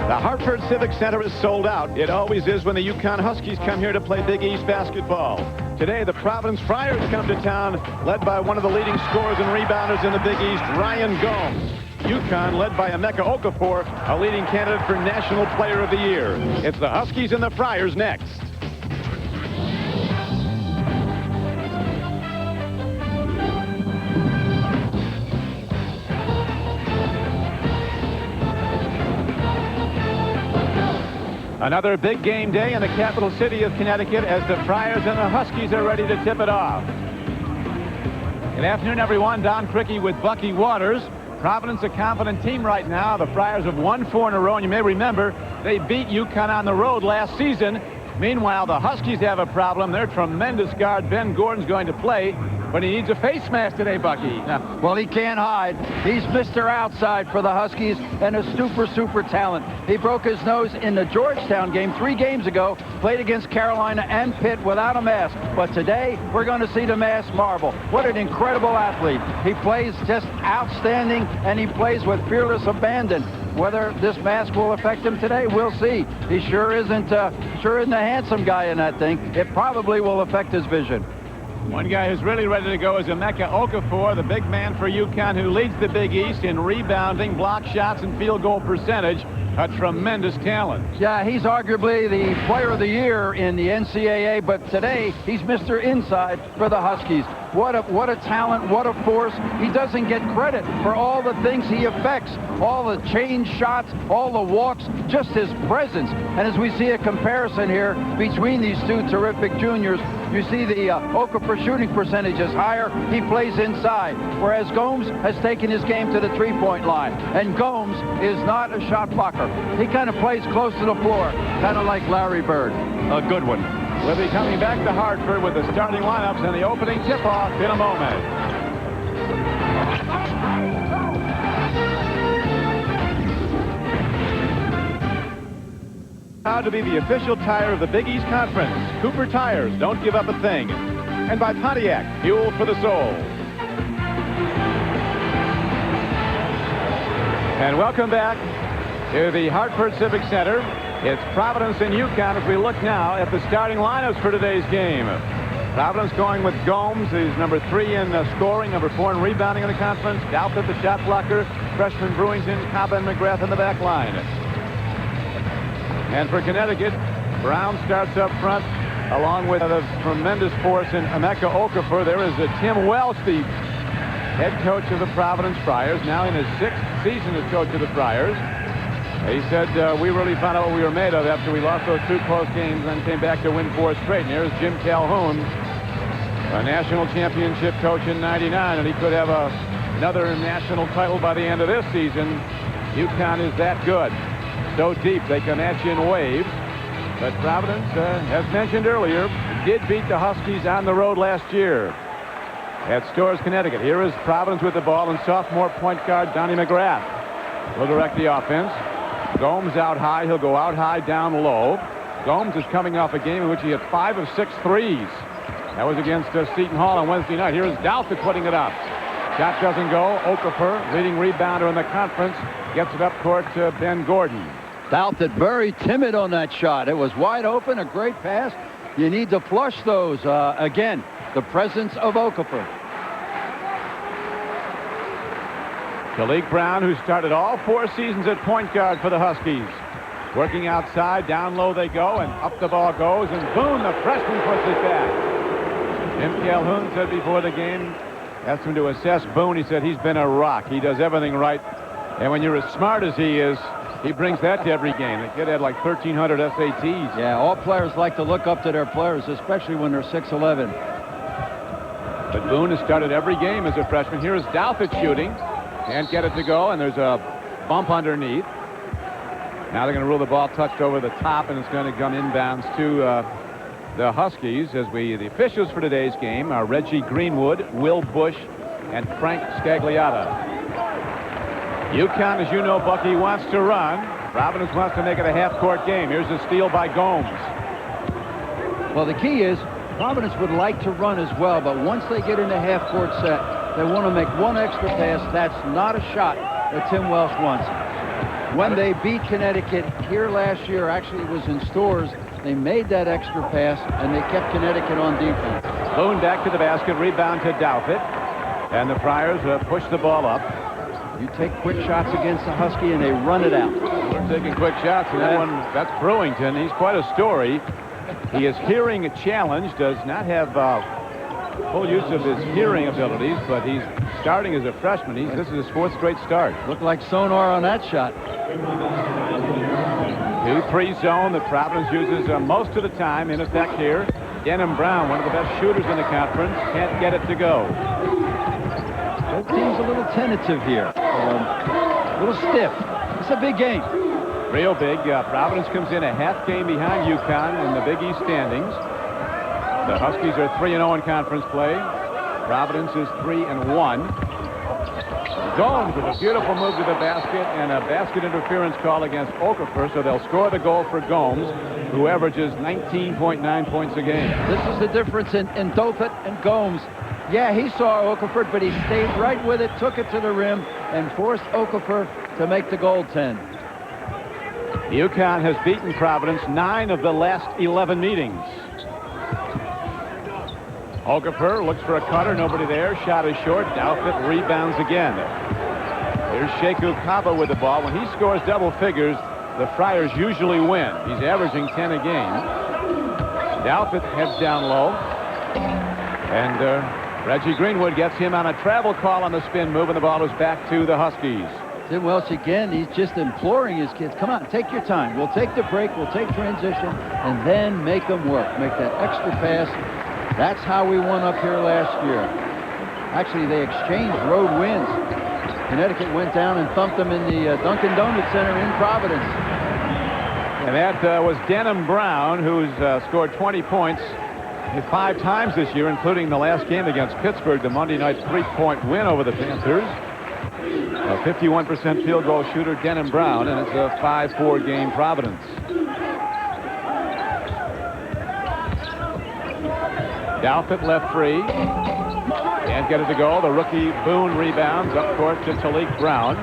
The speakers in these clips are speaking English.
The Hartford Civic Center is sold out. It always is when the UConn Huskies come here to play Big East basketball. Today, the Providence Friars come to town, led by one of the leading scorers and rebounders in the Big East, Ryan Gomes. UConn, led by Emeka Okafor, a leading candidate for National Player of the Year. It's the Huskies and the Friars next. Another big game day in the capital city of Connecticut as the Friars and the Huskies are ready to tip it off. Good afternoon, everyone. Don Cricky with Bucky Waters. Providence, a confident team right now. The Friars have won 4 in a row, and you may remember they beat UConn on the road last season. Meanwhile, the Huskies have a problem. Their tremendous guard, Ben Gordon's going to play, but he needs a face mask today, Bucky. Yeah, well, he can't hide. He's Mr. Outside for the Huskies and a super talent. He broke his nose in the Georgetown game 3 games ago, played against Carolina and Pitt without a mask. But today, we're going to see the mask marvel. What an incredible athlete. He plays just outstanding, and he plays with fearless abandon. Whether this mask will affect him today, we'll see. He sure isn't a handsome guy in that thing. It probably will affect his vision. One guy who's really ready to go is Emeka Okafor, the big man for UConn, who leads the Big East in rebounding, block shots, and field goal percentage. A tremendous talent. Yeah, he's arguably the player of the year in the NCAA, but today he's Mr. Inside for the Huskies. What a talent, what a force. He doesn't get credit for all the things he affects, all the change shots, all the walks, just his presence. And as we see a comparison here between these two terrific juniors, you see the Okafor shooting percentage is higher. He plays inside, whereas Gomes has taken his game to the three-point line. And Gomes is not a shot blocker. He kind of plays close to the floor, kind of like Larry Bird. A good one. We'll be coming back to Hartford with the starting lineups and the opening tip-off in a moment. Proud to be the official tire of the Big East Conference. Cooper Tires, don't give up a thing. And by Pontiac, fuel for the soul. And welcome back to the Hartford Civic Center. It's Providence and UConn as we look now at the starting lineups for today's game. Providence going with Gomes, who's number 3 in scoring, number 4 in rebounding in the conference. Douthit, the shot blocker. Freshman Brewington, Cobb, and McGrath in the back line. And for Connecticut, Brown starts up front, along with the tremendous force in Emeka Okafor. There is Tim Welch, the head coach of the Providence Friars, now in his 6th season as coach of the Friars. He said, we really found out what we were made of after we lost those 2 close games and then came back to win 4 straight. And here's Jim Calhoun, a national championship coach in '99, and he could have another national title by the end of this season. UConn is that good. So deep, they come at you in waves. But Providence, as mentioned earlier, did beat the Huskies on the road last year at Storrs, Connecticut. Here is Providence with the ball, and sophomore point guard Donnie McGrath will direct the offense. Gomes out high. He'll go out high, down low. Gomes is coming off a game in which he had 5 of 6 threes. That was against Seton Hall on Wednesday night. Here's Douthit putting it up. Shot doesn't go. Okafor, leading rebounder in the conference, gets it up court to Ben Gordon. Douthit very timid on that shot. It was wide open, a great pass. You need to flush those. Again, the presence of Okafor. Kalik Brown, who started all 4 seasons at point guard for the Huskies. Working outside, down low they go, and up the ball goes, and boom, the freshman puts it back. Jim Calhoun said before the game, asked him to assess Boone. He said he's been a rock. He does everything right. And when you're as smart as he is, he brings that to every game. The kid had like 1,300 SATs. Yeah, all players like to look up to their players, especially when they're 6'11". But Boone has started every game as a freshman. Here is Douthit shooting. Can't get it to go, and there's a bump underneath. Now they're going to rule the ball touched over the top, and it's going to come inbounds to the Huskies. The officials for today's game are Reggie Greenwood, Will Bush, and Frank Scagliotta. UConn, as you know, Bucky, wants to run. Providence wants to make it a half-court game. Here's a steal by Gomes. Well, the key is Providence would like to run as well, but once they get into half-court set, they want to make one extra pass. That's not a shot that Tim Welch wants. When they beat Connecticut here last year, actually it was in Stores, they made that extra pass, and they kept Connecticut on defense. Boone back to the basket, rebound to Douthit. And the Friars push the ball up. You take quick shots against the Husky, and they run it out. We're taking quick shots, and that one, that's Brewington. He's quite a story. He is hearing a challenge, does not have full use of his hearing abilities, but he's starting as a freshman. This is his 4th straight start. Looked like sonar on that shot. 2-3 zone that Providence uses most of the time. In effect here, Denham Brown, one of the best shooters in the conference, can't get it to go. Both teams a little tentative here, a little stiff. It's a big game. Real big. Providence comes in a half game behind UConn in the Big East standings. The Huskies are 3-0 in conference play. Providence is 3-1. Gomes with a beautiful move to the basket and a basket interference call against Okafor, so they'll score the goal for Gomes, who averages 19.9 points a game. This is the difference in Douthit and Gomes. Yeah, he saw Okafor, but he stayed right with it, took it to the rim, and forced Okafor to make the goaltend. UConn has beaten Providence 9 of the last 11 meetings. Okafor looks for a cutter, nobody there. Shot is short. Douthit rebounds again. Here's Sheku Kaba with the ball. When he scores double figures, the Friars usually win. He's averaging 10 a game. Douthit heads down low. And Reggie Greenwood gets him on a travel call on the spin move, and the ball is back to the Huskies. Tim Welch again, he's just imploring his kids, come on, take your time. We'll take the break, we'll take transition, and then make them work. Make that extra pass. That's how we won up here last year. Actually, they exchanged road wins. Connecticut went down and thumped them in the Dunkin' Donuts Center in Providence. And that was Denham Brown, who's scored 20 points 5 times this year, including the last game against Pittsburgh, the Monday night 3-point win over the Panthers. A 51% field goal shooter, Denham Brown, and it's a 5-4 game Providence. Douthit left free. Can't get it to go. The rookie Boone rebounds up court to Talik Brown,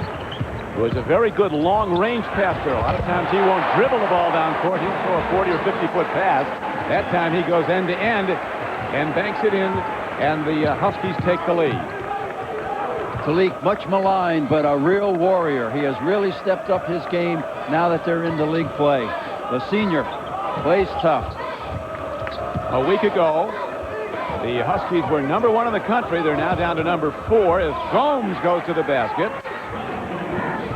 who is a very good long-range passer. A lot of times he won't dribble the ball down court. He'll throw a 40 or 50-foot pass. That time he goes end-to-end and banks it in, and the Huskies take the lead. Talik, much maligned, but a real warrior. He has really stepped up his game now that they're in the league play. The senior plays tough. A week ago, the Huskies were #1 in the country. They're now down to #4 as Gomes goes to the basket.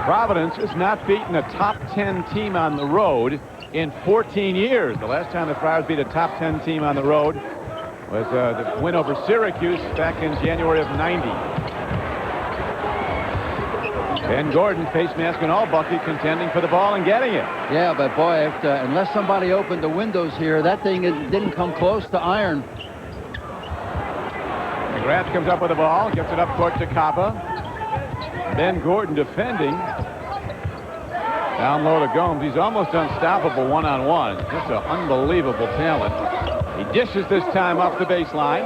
Providence has not beaten a top 10 team on the road in 14 years. The last time the Friars beat a top 10 team on the road was the win over Syracuse back in January of '90. Ben Gordon, face mask and all, Bucky, contending for the ball and getting it. Yeah, but boy, unless somebody opened the windows here, that thing didn't come close to iron. McGrath comes up with the ball, gets it up court to Kaba. Ben Gordon defending. Down low to Gomes. He's almost unstoppable one-on-one. Just an unbelievable talent. He dishes this time off the baseline.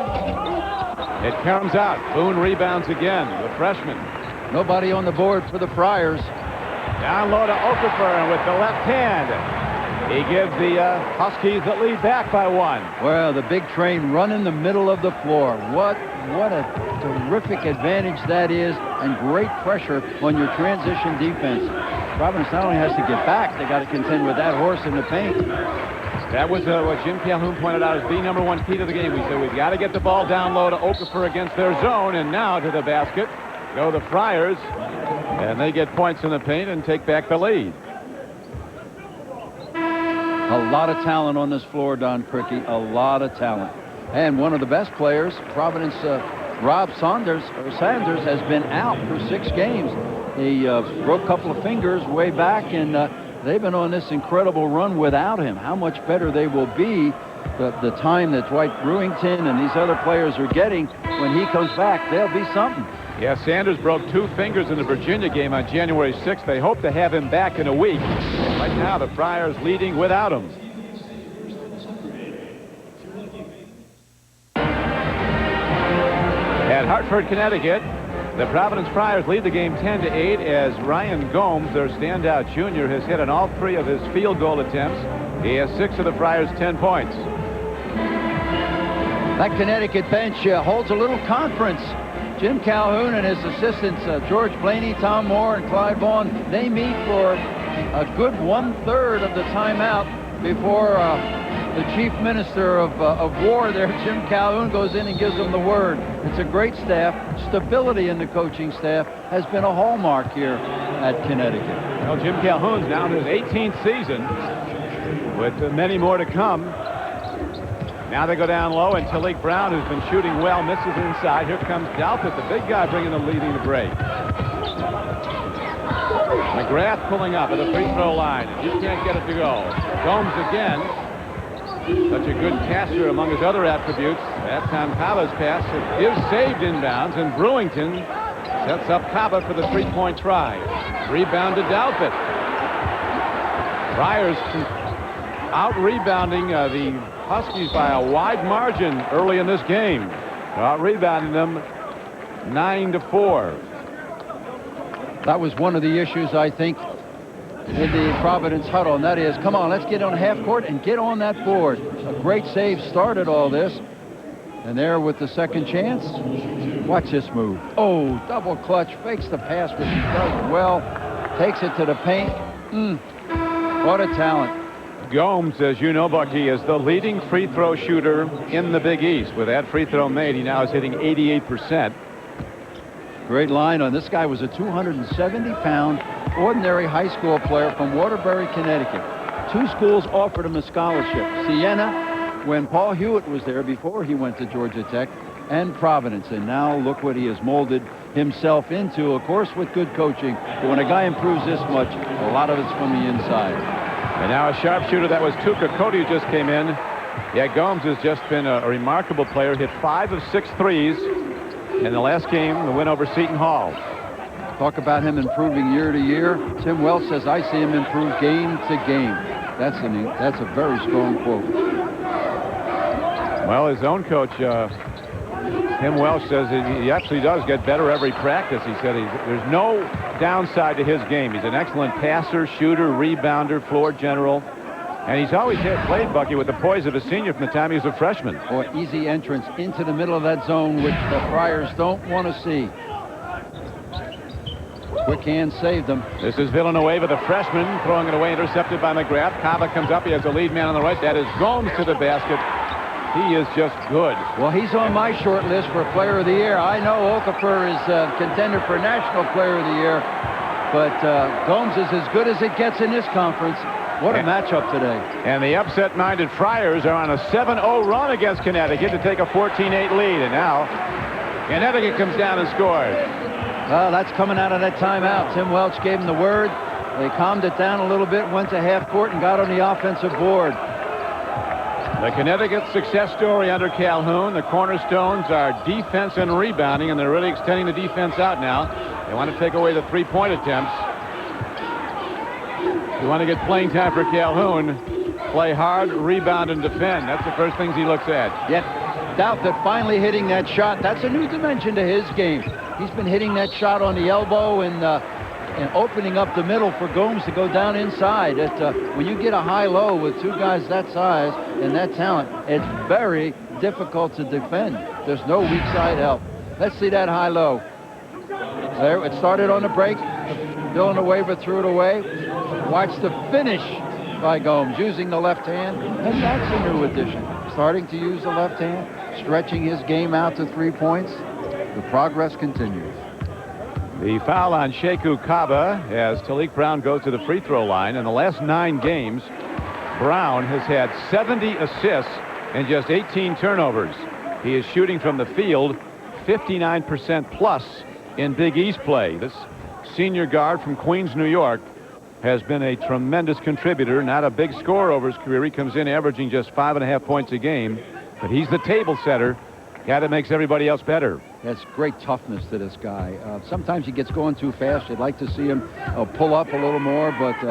It comes out. Boone rebounds again, the freshman. Nobody on the board for the Friars. Down low to Okafor with the left hand. He gives the Huskies the lead back by 1. Well, the big train run in the middle of the floor. What a terrific advantage that is, and great pressure on your transition defense. Providence not only has to get back, they got to contend with that horse in the paint. That was what Jim Calhoun pointed out as the #1 key to the game. We said we've got to get the ball down low to Okafor against their zone, and now to the basket go the Friars, and they get points in the paint and take back the lead. A lot of talent on this floor, Don Criqui. A lot of talent. And one of the best players, Providence, Rob Sanders, has been out for 6 games. He broke a couple of fingers way back, and they've been on this incredible run without him. How much better they will be the time that Dwight Brewington and these other players are getting when he comes back. They'll be something. Yeah, Sanders broke 2 fingers in the Virginia game on January 6th. They hope to have him back in a week. Right now, the Friars leading without him. At Hartford, Connecticut, The Providence Friars lead the game 10-8 as Ryan Gomes, their standout junior, has hit on all 3 of his field goal attempts. He has 6 of the Friars' 10 points. That Connecticut bench holds a little conference. Jim Calhoun and his assistants, George Blaney, Tom Moore, and Clyde Vaughn, they meet for a good 1/3 of the timeout before the chief minister of war there, Jim Calhoun, goes in and gives them the word. It's a great staff. Stability in the coaching staff has been a hallmark here at Connecticut. Well, Jim Calhoun's now in his 18th season with many more to come. Now they go down low, and Talik Brown, who's been shooting well, misses inside. Here comes Dalpett, the big guy, bringing the leading the break. McGrath pulling up at the free throw line. He can't get it to go. Gomes again. Such a good passer among his other attributes. That time Kava's pass is saved inbounds, and Brewington sets up Kava for the three-point try. Rebound to Dalpett. Friars out-rebounding the Huskies by a wide margin early in this game. Out-rebounding them 9-4. That was one of the issues, I think, in the Providence huddle, and that is, come on, let's get on half court and get on that board. A great save started all this. And there with the second chance, watch this move. Oh, double clutch, fakes the pass, which he does well, takes it to the paint. What a talent. Gomes, as you know, Bucky, is the leading free throw shooter in the Big East. With that free throw made, he now is hitting 88%. Great line on this guy. Was a 270-pound ordinary high school player from Waterbury, Connecticut. 2 schools offered him a scholarship. Siena, when Paul Hewitt was there before he went to Georgia Tech, and Providence. And now look what he has molded himself into, of course, with good coaching. But when a guy improves this much, a lot of it's from the inside. And now a sharpshooter. That was Tuka Cody, who just came in. Yeah, Gomes has just been a remarkable player. Hit 5 of 6 threes in the last game, the win over Seton Hall. Talk about him improving year to year. Tim Welch says, I see him improve game to game. That's a very strong quote. Well, his own coach, Tim Welch, says he actually does get better every practice. He said there's no downside to his game. He's an excellent passer, shooter, rebounder, floor general. And he's always played, Bucky, with the poise of a senior from the time he was a freshman. Boy, easy entrance into the middle of that zone, which the Friars don't want to see. Quick hand saved them. This is Villanueva, the freshman, throwing it away, intercepted by McGrath. Kava comes up. He has a lead man on the right. That is Gomes to the basket. He is just good. Well, he's on my short list for Player of the Year. I know Okafor is a contender for National Player of the Year, but Gomes is as good as it gets in this conference. What a matchup today. And the upset-minded Friars are on a 7-0 run against Connecticut to take a 14-8 lead. And now Connecticut comes down and scores. Well, that's coming out of that timeout. Tim Welch gave him the word. They calmed it down a little bit, went to half court, and got on the offensive board. The Connecticut success story under Calhoun. The cornerstones are defense and rebounding, and they're really extending the defense out now. They want to take away the three-point attempts. You want to get playing time for Calhoun, play hard, rebound, and defend. That's the first things he looks at. Yet, doubt that finally hitting that shot, that's a new dimension to his game. He's been hitting that shot on the elbow and opening up the middle for Gomes to go down inside. When you get a high-low with 2 guys that size and that talent, it's very difficult to defend. There's no weak side help. Let's see that high-low. There, it started on the break. Villanueva threw it away. Watch the finish by Gomes using the left hand, and that's a new addition. Starting to use the left hand, stretching his game out to 3 points. The progress continues. The foul on Sheku Kaba as Talik Brown goes to the free throw line. In the last 9 games, Brown has had 70 assists and just 18 turnovers. He is shooting from the field 59% plus in Big East play. This senior guard from Queens, New York, has been a tremendous contributor. Not a big scorer over his career. He comes in averaging just 5.5 points a game, but he's the table setter. Guy that makes everybody else better. That's great toughness to this guy. Sometimes he gets going too fast. You'd like to see him pull up a little more, but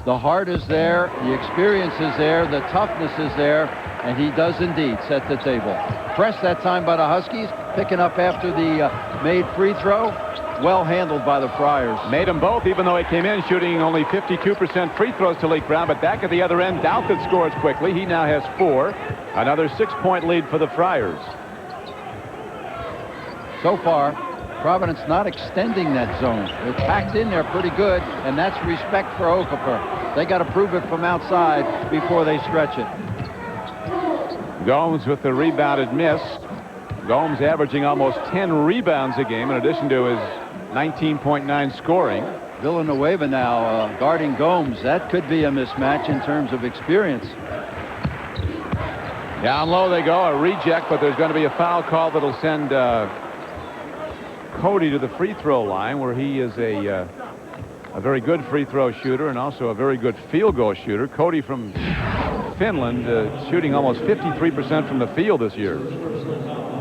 The heart is there, the experience is there, the toughness is there, and he does indeed set the table. Pressed that time by the Huskies, picking up after the made free throw. Well handled by the Friars. Made them both, even though he came in shooting only 52% free throws to Leak Brown. But back at the other end, Douthit scores quickly. He now has 4. Another 6-point lead for the Friars. So far, Providence not extending that zone. They're packed in there pretty good, and that's respect for Okafor. They got to prove it from outside before they stretch it. Gomes with the rebounded miss. Gomes averaging almost 10 rebounds a game in addition to his 19.9 scoring. Villanueva now guarding Gomes. That could be a mismatch in terms of experience. Down low they go, a reject, but there's going to be a foul call that'll send Cody to the free throw line, where he is a very good free throw shooter and also a very good field goal shooter. Cody from Finland shooting almost 53% from the field this year.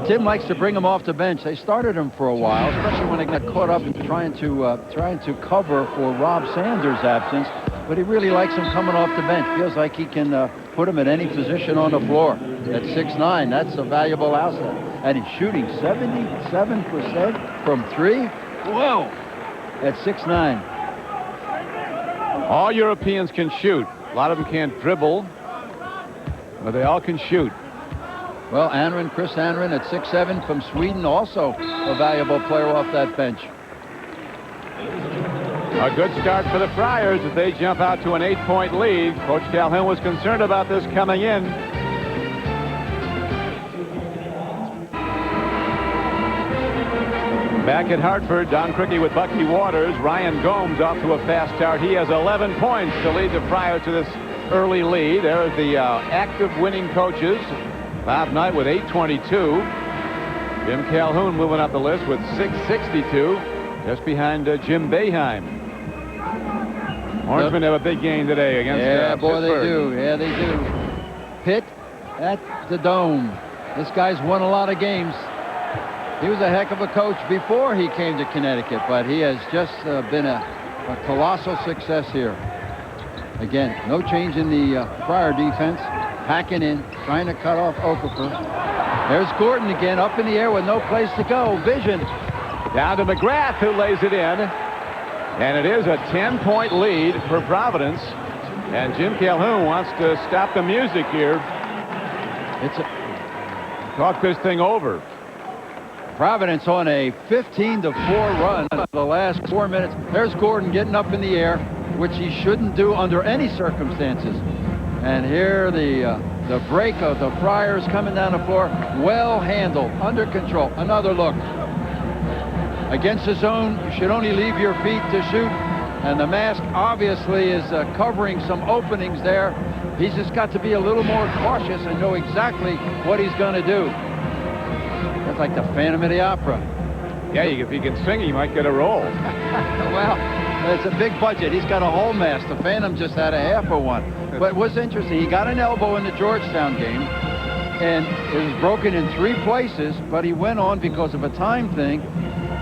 Tim likes to bring him off the bench. They started him for a while, especially when they got caught up in trying to cover for Rob Sanders' absence. But he really likes him coming off the bench. Feels like he can put him at any position on the floor. At 6'9", that's a valuable asset. And he's shooting 77% from 3. Whoa! At 6'9". All Europeans can shoot. A lot of them can't dribble, but they all can shoot. Well, Chris Anren at 6'7" from Sweden, also a valuable player off that bench. A good start for the Friars as they jump out to an 8-point lead. Coach Calhoun was concerned about this coming in. Back at Hartford, Don Criqui with Bucky Waters. Ryan Gomes off to a fast start. He has 11 points to lead the Friars to this early lead. There are the active winning coaches. Bob Knight with 822. Jim Calhoun moving up the list with 662, just behind Jim Boeheim. Orangemen have a big game today against boy, Pittsburgh. they do. Yeah, they do. Pitt at the Dome. This guy's won a lot of games. He was a heck of a coach before he came to Connecticut, but he has just been a colossal success here. Again, no change in the Friar defense. Packing in, trying to cut off Okafor. There's Gordon again, up in the air with no place to go. Vision. Down to McGrath, who lays it in. And it is a 10-point lead for Providence. And Jim Calhoun wants to stop the music here. Talk this thing over. Providence on a 15-4 run for the last 4 minutes. There's Gordon getting up in the air, which he shouldn't do under any circumstances. And here the break of the Friars coming down the floor. Well handled, under control. Another look. Against the zone, you should only leave your feet to shoot. And the mask obviously is covering some openings there. He's just got to be a little more cautious and know exactly what he's going to do. That's like the Phantom of the Opera. Yeah, if he can sing, he might get a role. Well, it's a big budget. He's got a whole mask. The Phantom just had a half of one. But what's interesting, he got an elbow in the Georgetown game, and it was broken in 3 places, but he went on because of a time thing.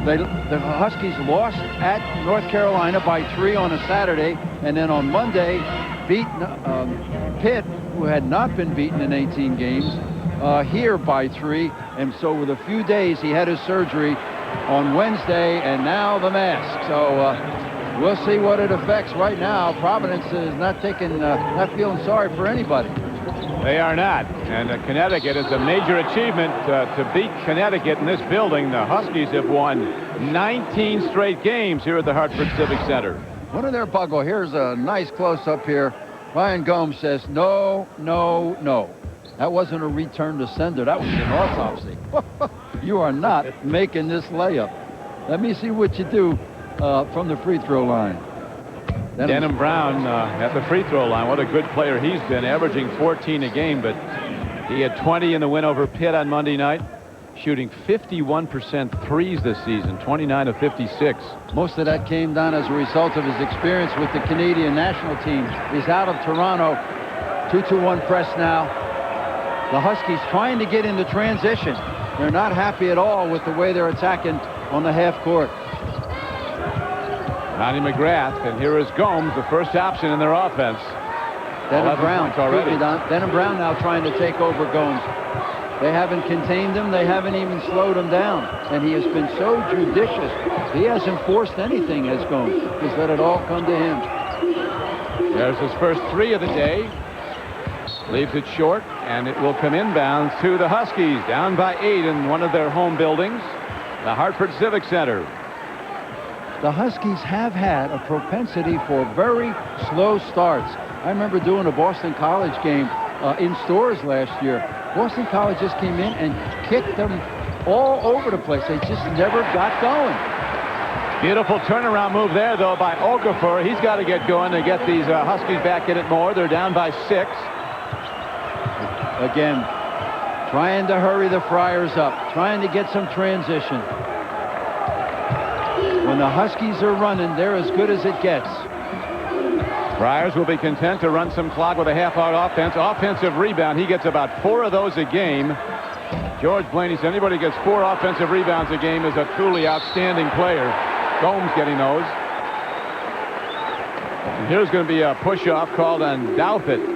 The Huskies lost at North Carolina by 3 on a Saturday, and then on Monday beat Pitt, who had not been beaten in 18 games, here by 3. And so with a few days, he had his surgery on Wednesday, and now the mask. So we'll see what it affects. Right now, Providence is not feeling sorry for anybody. They are not. And Connecticut is a major achievement to beat Connecticut in this building. The Huskies have won 19 straight games here at the Hartford Civic Center. One of their buggle. Here's a nice close-up here. Ryan Gomes says, no, no, no. That wasn't a return to sender. That was an autopsy. You are not making this layup. Let me see what you do from the free throw line. Denham Brown at the free throw line. What a good player he's been, averaging 14 a game, but he had 20 in the win over Pitt on Monday night, shooting 51% threes this season, 29 of 56. Most of that came down as a result of his experience with the Canadian national team. He's out of Toronto. 2-2-1 press now. The Huskies trying to get into transition. They're not happy at all with the way they're attacking on the half court. Ronnie McGrath, and here is Gomes, the first option in their offense. Denham Brown already. Denham Brown now trying to take over Gomes. They haven't contained him. They haven't even slowed him down. And he has been so judicious. He hasn't forced anything as Gomes. He's let it all come to him. There's his first 3 of the day. Leaves it short, and it will come inbounds to the Huskies, down by 8 in one of their home buildings, the Hartford Civic Center. The Huskies have had a propensity for very slow starts. I remember doing a Boston College game in stores last year. Boston College just came in and kicked them all over the place. They just never got going. Beautiful turnaround move there, though, by Okafor. He's got to get going to get these Huskies back in it more. They're down by 6. Again, trying to hurry the Friars up, trying to get some transition. When the Huskies are running, they're as good as it gets. Friars will be content to run some clock with a half-hour offense. Offensive rebound. He gets about 4 of those a game. George Blaney said anybody gets 4 offensive rebounds a game is a truly outstanding player. Gomes getting those. And here's going to be a push-off called on Douthit.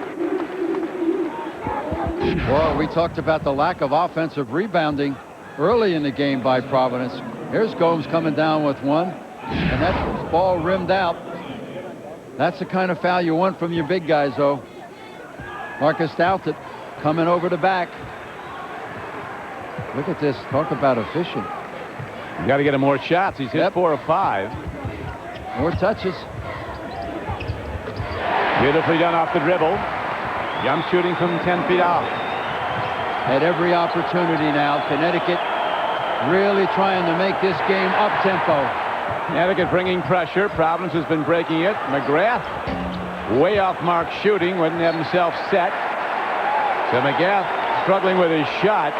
Well, we talked about the lack of offensive rebounding early in the game by Providence. Here's Gomes coming down with one, and that ball rimmed out. That's the kind of foul you want from your big guys, though. Marcus Douthit coming over the back. Look at this. Talk about efficient. You got to get him more shots. He's hit 4 or 5. More touches. Beautifully done off the dribble. Young shooting from 10 feet out. At every opportunity now, Connecticut really trying to make this game up-tempo. Connecticut bringing pressure. Providence has been breaking it. McGrath way off mark shooting. Wouldn't have himself set. So McGrath struggling with his shot.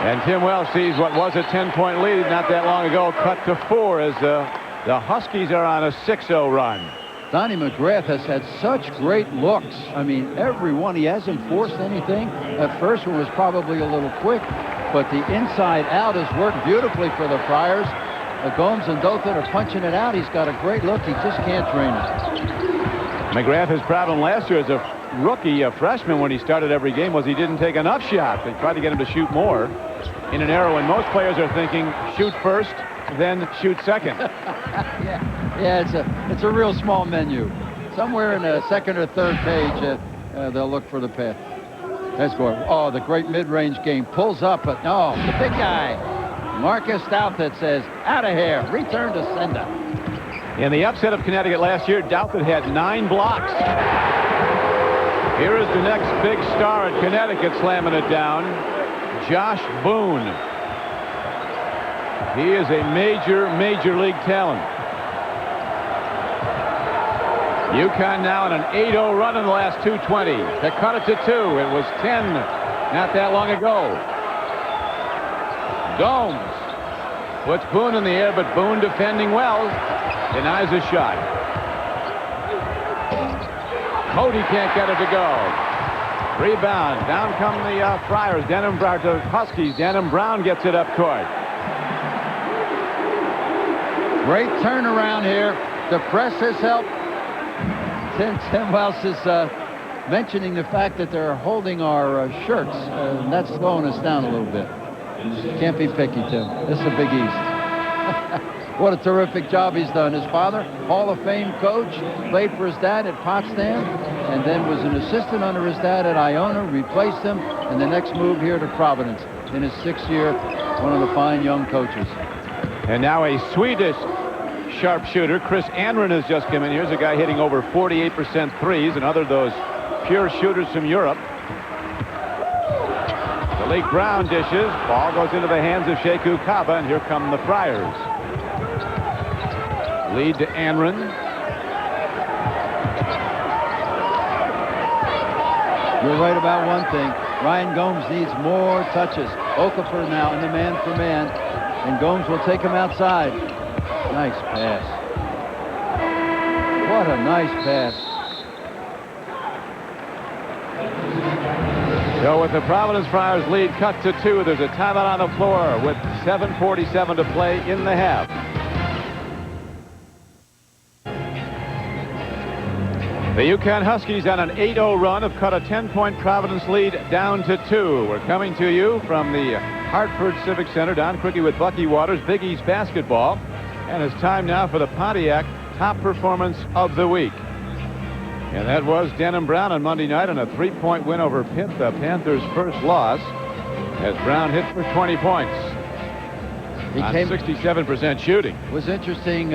And Tim Wells sees what was a 10-point lead not that long ago cut to 4 as the Huskies are on a 6-0 run. Donnie McGrath has had such great looks. I mean, every one. He hasn't forced anything. That first one was probably a little quick, but the inside out has worked beautifully for the Friars. Gomes and Douthit are punching it out. He's got a great look. He just can't drain it. McGrath, his problem last year as a rookie, a freshman, when he started every game was he didn't take enough shots. They tried to get him to shoot more in an era when most players are thinking shoot first, then shoot second. Yeah, it's a real small menu. Somewhere in the second or third page, they'll look for the path. Let's go. Oh, the great mid-range game. Pulls up, but no, the big guy. Marcus Douthit says, out of here. Return to sender. In the upset of Connecticut last year, Douthit had 9 blocks. Here is the next big star at Connecticut slamming it down, Josh Boone. He is a major league talent. UConn now on an 8-0 run in the last 2:20. They cut it to 2. It was 10 not that long ago. Gomes puts Boone in the air, but Boone defending well. Denies a shot. Cody can't get it to go. Rebound. Down come the Friars. Denham Brown to Huskies. Denham Brown gets it up court. Great turnaround here. The press has helped. Tim Wells is mentioning the fact that they're holding our shirts. That's slowing us down a little bit. Can't be picky, Tim. This is a Big East. What a terrific job he's done. His father, Hall of Fame coach, played for his dad at Potsdam, and then was an assistant under his dad at Iona, replaced him, and the next move here to Providence in his 6th year, one of the fine young coaches. And now a Swedish sharpshooter, Chris Anron, has just come in. Here's a guy hitting over 48% threes, another of those pure shooters from Europe. Malik Brown dishes. Ball goes into the hands of Sheku Kaba, and here come the Friars. Lead to Anron. You're right about one thing. Ryan Gomes needs more touches. Okafor now in the man-for-man, and Gomes will take him outside. Nice pass. What a nice pass. So with the Providence Friars lead cut to 2, there's a timeout on the floor with 7:47 to play in the half. The UConn Huskies on an 8-0 run have cut a 10-point Providence lead down to 2. We're coming to you from the Hartford Civic Center. Don Criqui with Bucky Waters, Big East basketball. And it's time now for the Pontiac top performance of the week. And that was Denham Brown on Monday night on a 3-point win over Pitt, the Panthers' first loss, as Brown hit for 20 points. He came 67% shooting. It was interesting.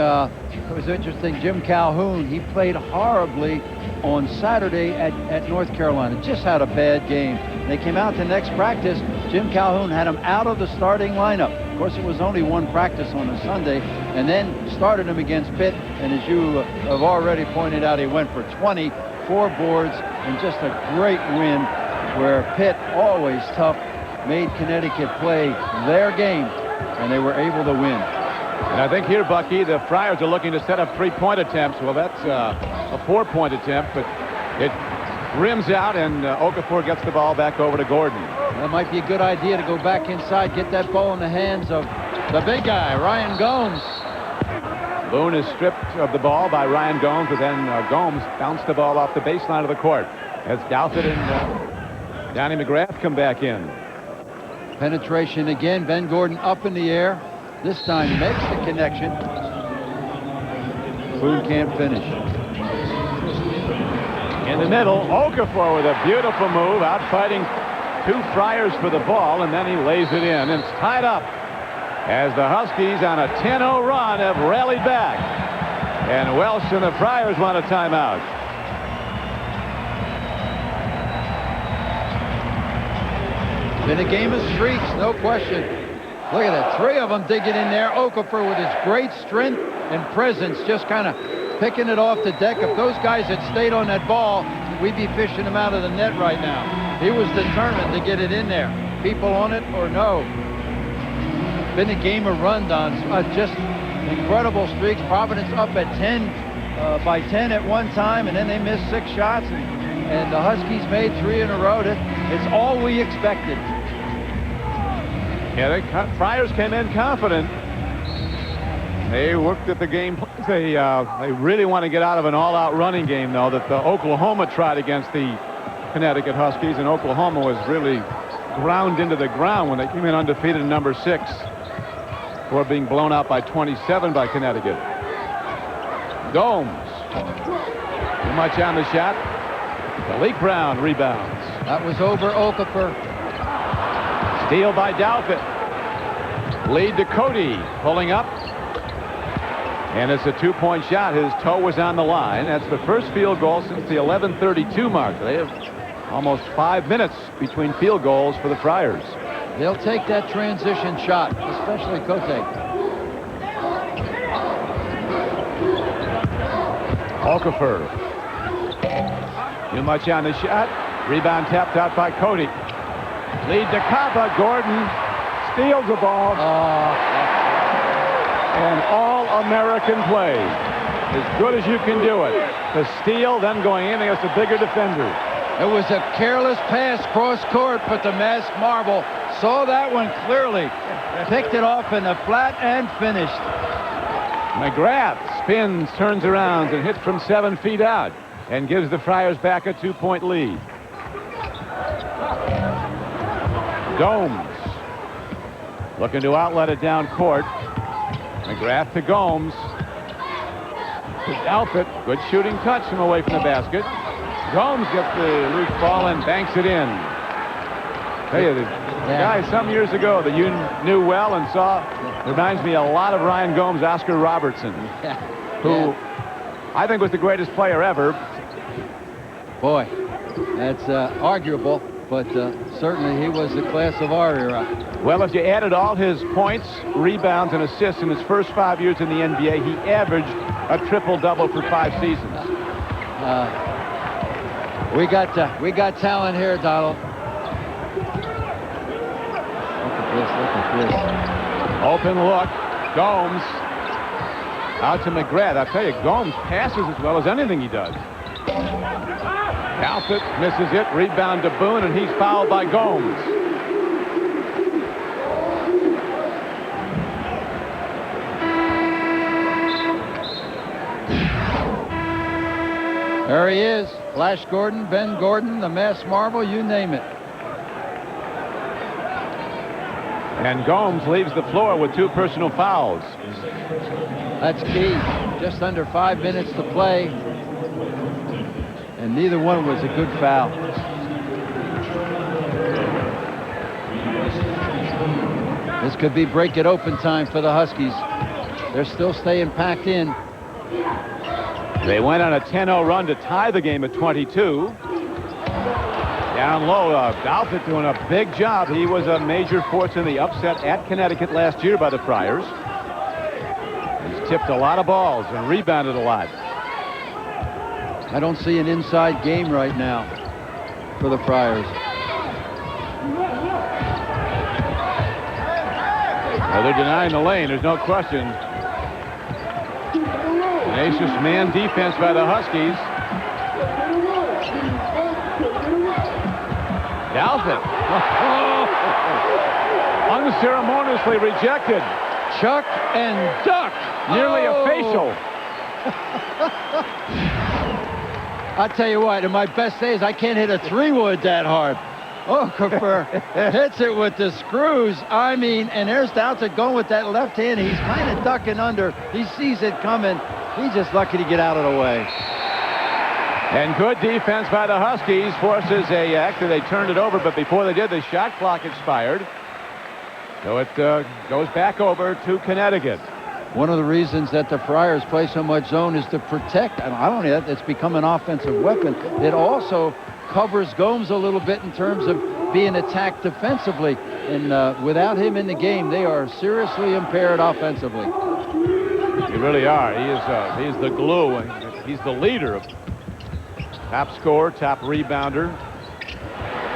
Jim Calhoun, he played horribly on Saturday at North Carolina. Just had a bad game. They came out to next practice. Jim Calhoun had him out of the starting lineup. Of course, it was only one practice on a Sunday, and then started him against Pitt. And as you have already pointed out, he went for 24 boards and just a great win where Pitt, always tough, made Connecticut play their game, and they were able to win. And I think here, Bucky, the Friars are looking to set up 3-point attempts. Well, that's a 4-point attempt, but it rims out, and Okafor gets the ball back over to Gordon. That might be a good idea to go back inside, get that ball in the hands of the big guy, Ryan Gomes. Boone is stripped of the ball by Ryan Gomes, but then Gomes bounced the ball off the baseline of the court as Douthit and Donnie McGrath come back in. Penetration again. Ben Gordon up in the air. This time makes the connection. Boone can't finish. In the middle, Okafor with a beautiful move, out fighting 2 Friars for the ball, and then he lays it in. And it's tied up as the Huskies on a 10-0 run have rallied back. And Welsh and the Friars want a timeout. Been a game of streaks, no question. Look at that, 3 of them digging in there. Okafor with his great strength and presence, just kind of picking it off the deck. If those guys had stayed on that ball, we'd be fishing them out of the net right now. He was determined to get it in there. People on it or no. Been a game of rundowns, just incredible streaks. Providence up at 10, by 10 at one time, and then they missed 6 shots, and the Huskies made 3 in a row. It's all we expected. Yeah, the Friars came in confident. They worked at the game. They really want to get out of an all-out running game, though, that the Oklahoma tried against the Connecticut Huskies, and Oklahoma was really ground into the ground when they came in undefeated in number 6 before being blown out by 27 by Connecticut. Gomes. Too much on the shot. Malik Brown rebounds. That was over Okafor. Steal by Douthit. Lead to Cody, pulling up. And it's a 2-point shot. His toe was on the line. That's the first field goal since the 11:32 mark. They have almost 5 minutes between field goals for the Friars. They'll take that transition shot, especially Cote. Okafor. Too much on the shot. Rebound tapped out by Cody. Lead to Kappa. Gordon steals the ball. And all-American play. As good as you can do it. The steal, then going in against a bigger defender. It was a careless pass cross court, but the masked marble saw that one clearly. Picked it off in the flat and finished. McGrath spins, turns around, and hits from 7 feet out. And gives the Friars back a 2-point lead. Gomes looking to outlet it down court. McGrath to Gomes. To Douthit. Good shooting touch from away from the basket. Gomes gets the loose ball and banks it in. Tell you, the guy some years ago that you knew well and saw reminds me a lot of Ryan Gomes, Oscar Robertson, who I think was the greatest player ever. Boy, that's arguable, but certainly he was the class of our era. Well, if you added all his points, rebounds, and assists in his first 5 years in the NBA, he averaged a triple-double for 5 seasons. We got talent here, Donald. Look at this. Open look. Gomes out to McGrath. I'll tell you, Gomes passes as well as anything he does. Douthit misses it. Rebound to Boone, and he's fouled by Gomes. There he is. Flash Gordon, Ben Gordon, the mass marvel, you name it. And Gomes leaves the floor with 2 personal fouls. That's key. Just under 5 minutes to play. And neither one was a good foul. This could be break it open time for the Huskies. They're still staying packed in. They went on a 10-0 run to tie the game at 22. Down low, Douthit doing a big job. He was a major force in the upset at Connecticut last year by the Friars. He's tipped a lot of balls and rebounded a lot. I don't see an inside game right now for the Friars. Well, they're denying the lane, there's no question. Tenacious man defense by the Huskies. Douthit. Unceremoniously rejected. Chuck and duck. Nearly a facial. I tell you what, in my best days, I can't hit a 3-wood that hard. Okafor hits it with the screws. I mean, and there's Douthit going with that left hand. He's kind of ducking under. He sees it coming. He's just lucky to get out of the way. And good defense by the Huskies forces actually they turned it over, but before they did, the shot clock expired. So it goes back over to Connecticut. One of the reasons that the Friars play so much zone is to protect, and not only that, it's become an offensive weapon. It also covers Gomes a little bit in terms of being attacked defensively. And without him in the game, they are seriously impaired offensively. They really are. He's the glue, and he's the leader. Top scorer, top rebounder.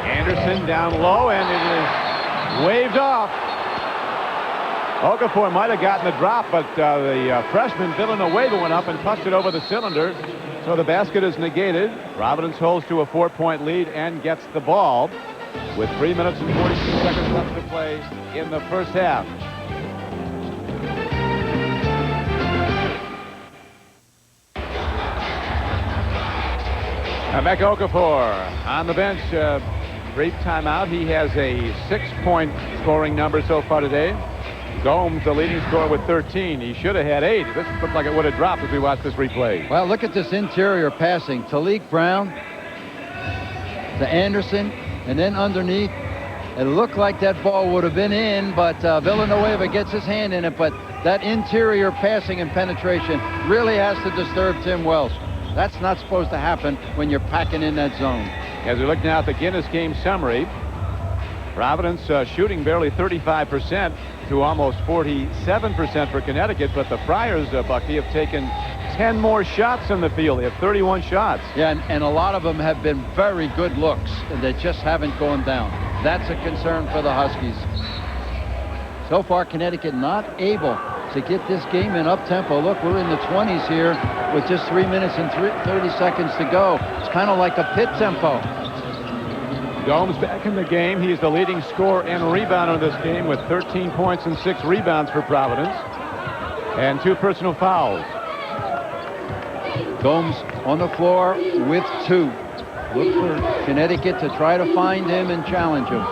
Anderson down low, and it is waved off. Okafor might have gotten the drop, but the freshman Villanueva went up and tossed it over the cylinder. So the basket is negated. Providence holds to a 4-point lead and gets the ball with 3 minutes and 42 seconds left to play in the first half. Emeka Okafor on the bench. Brief timeout. He has a 6-point scoring number so far today. Gomes, the leading scorer, with 13. He should have had 8. This looked like it would have dropped as we watched this replay. Well, look at this interior passing. Talik Brown to Anderson, and then underneath. It looked like that ball would have been in, but Villanueva gets his hand in it. But that interior passing and penetration really has to disturb Tim Welsh. That's not supposed to happen when you're packing in that zone. As we look now at the Guinness game summary, Providence shooting barely 35% to almost 47% for Connecticut, but the Friars, Bucky, have taken 10 more shots in the field. They have 31 shots. Yeah, and a lot of them have been very good looks, and they just haven't gone down. That's a concern for the Huskies. So far, Connecticut not able to get this game in up-tempo. Look, we're in the 20s here with just 3 minutes and 30 seconds to go. It's kind of like a pit tempo. Gomes back in the game. He's the leading scorer and rebounder in this game with 13 points and 6 rebounds for Providence. And 2 personal fouls. Gomes on the floor with 2. Look for Connecticut to try to find him and challenge him.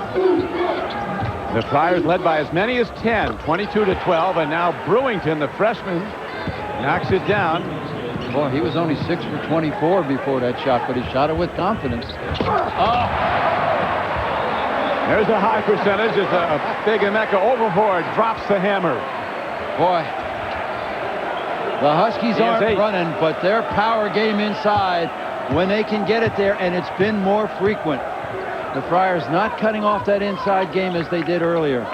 The Friars led by as many as 10, 22-12, and now Brewington, the freshman, knocks it down. Boy, he was only 6 for 24 before that shot, but he shot it with confidence. Oh! There's a high percentage as a big Emeka overboard drops the hammer. Boy, the Huskies aren't running, but their power game inside, when they can get it there, and it's been more frequent. The Friars not cutting off that inside game as they did earlier.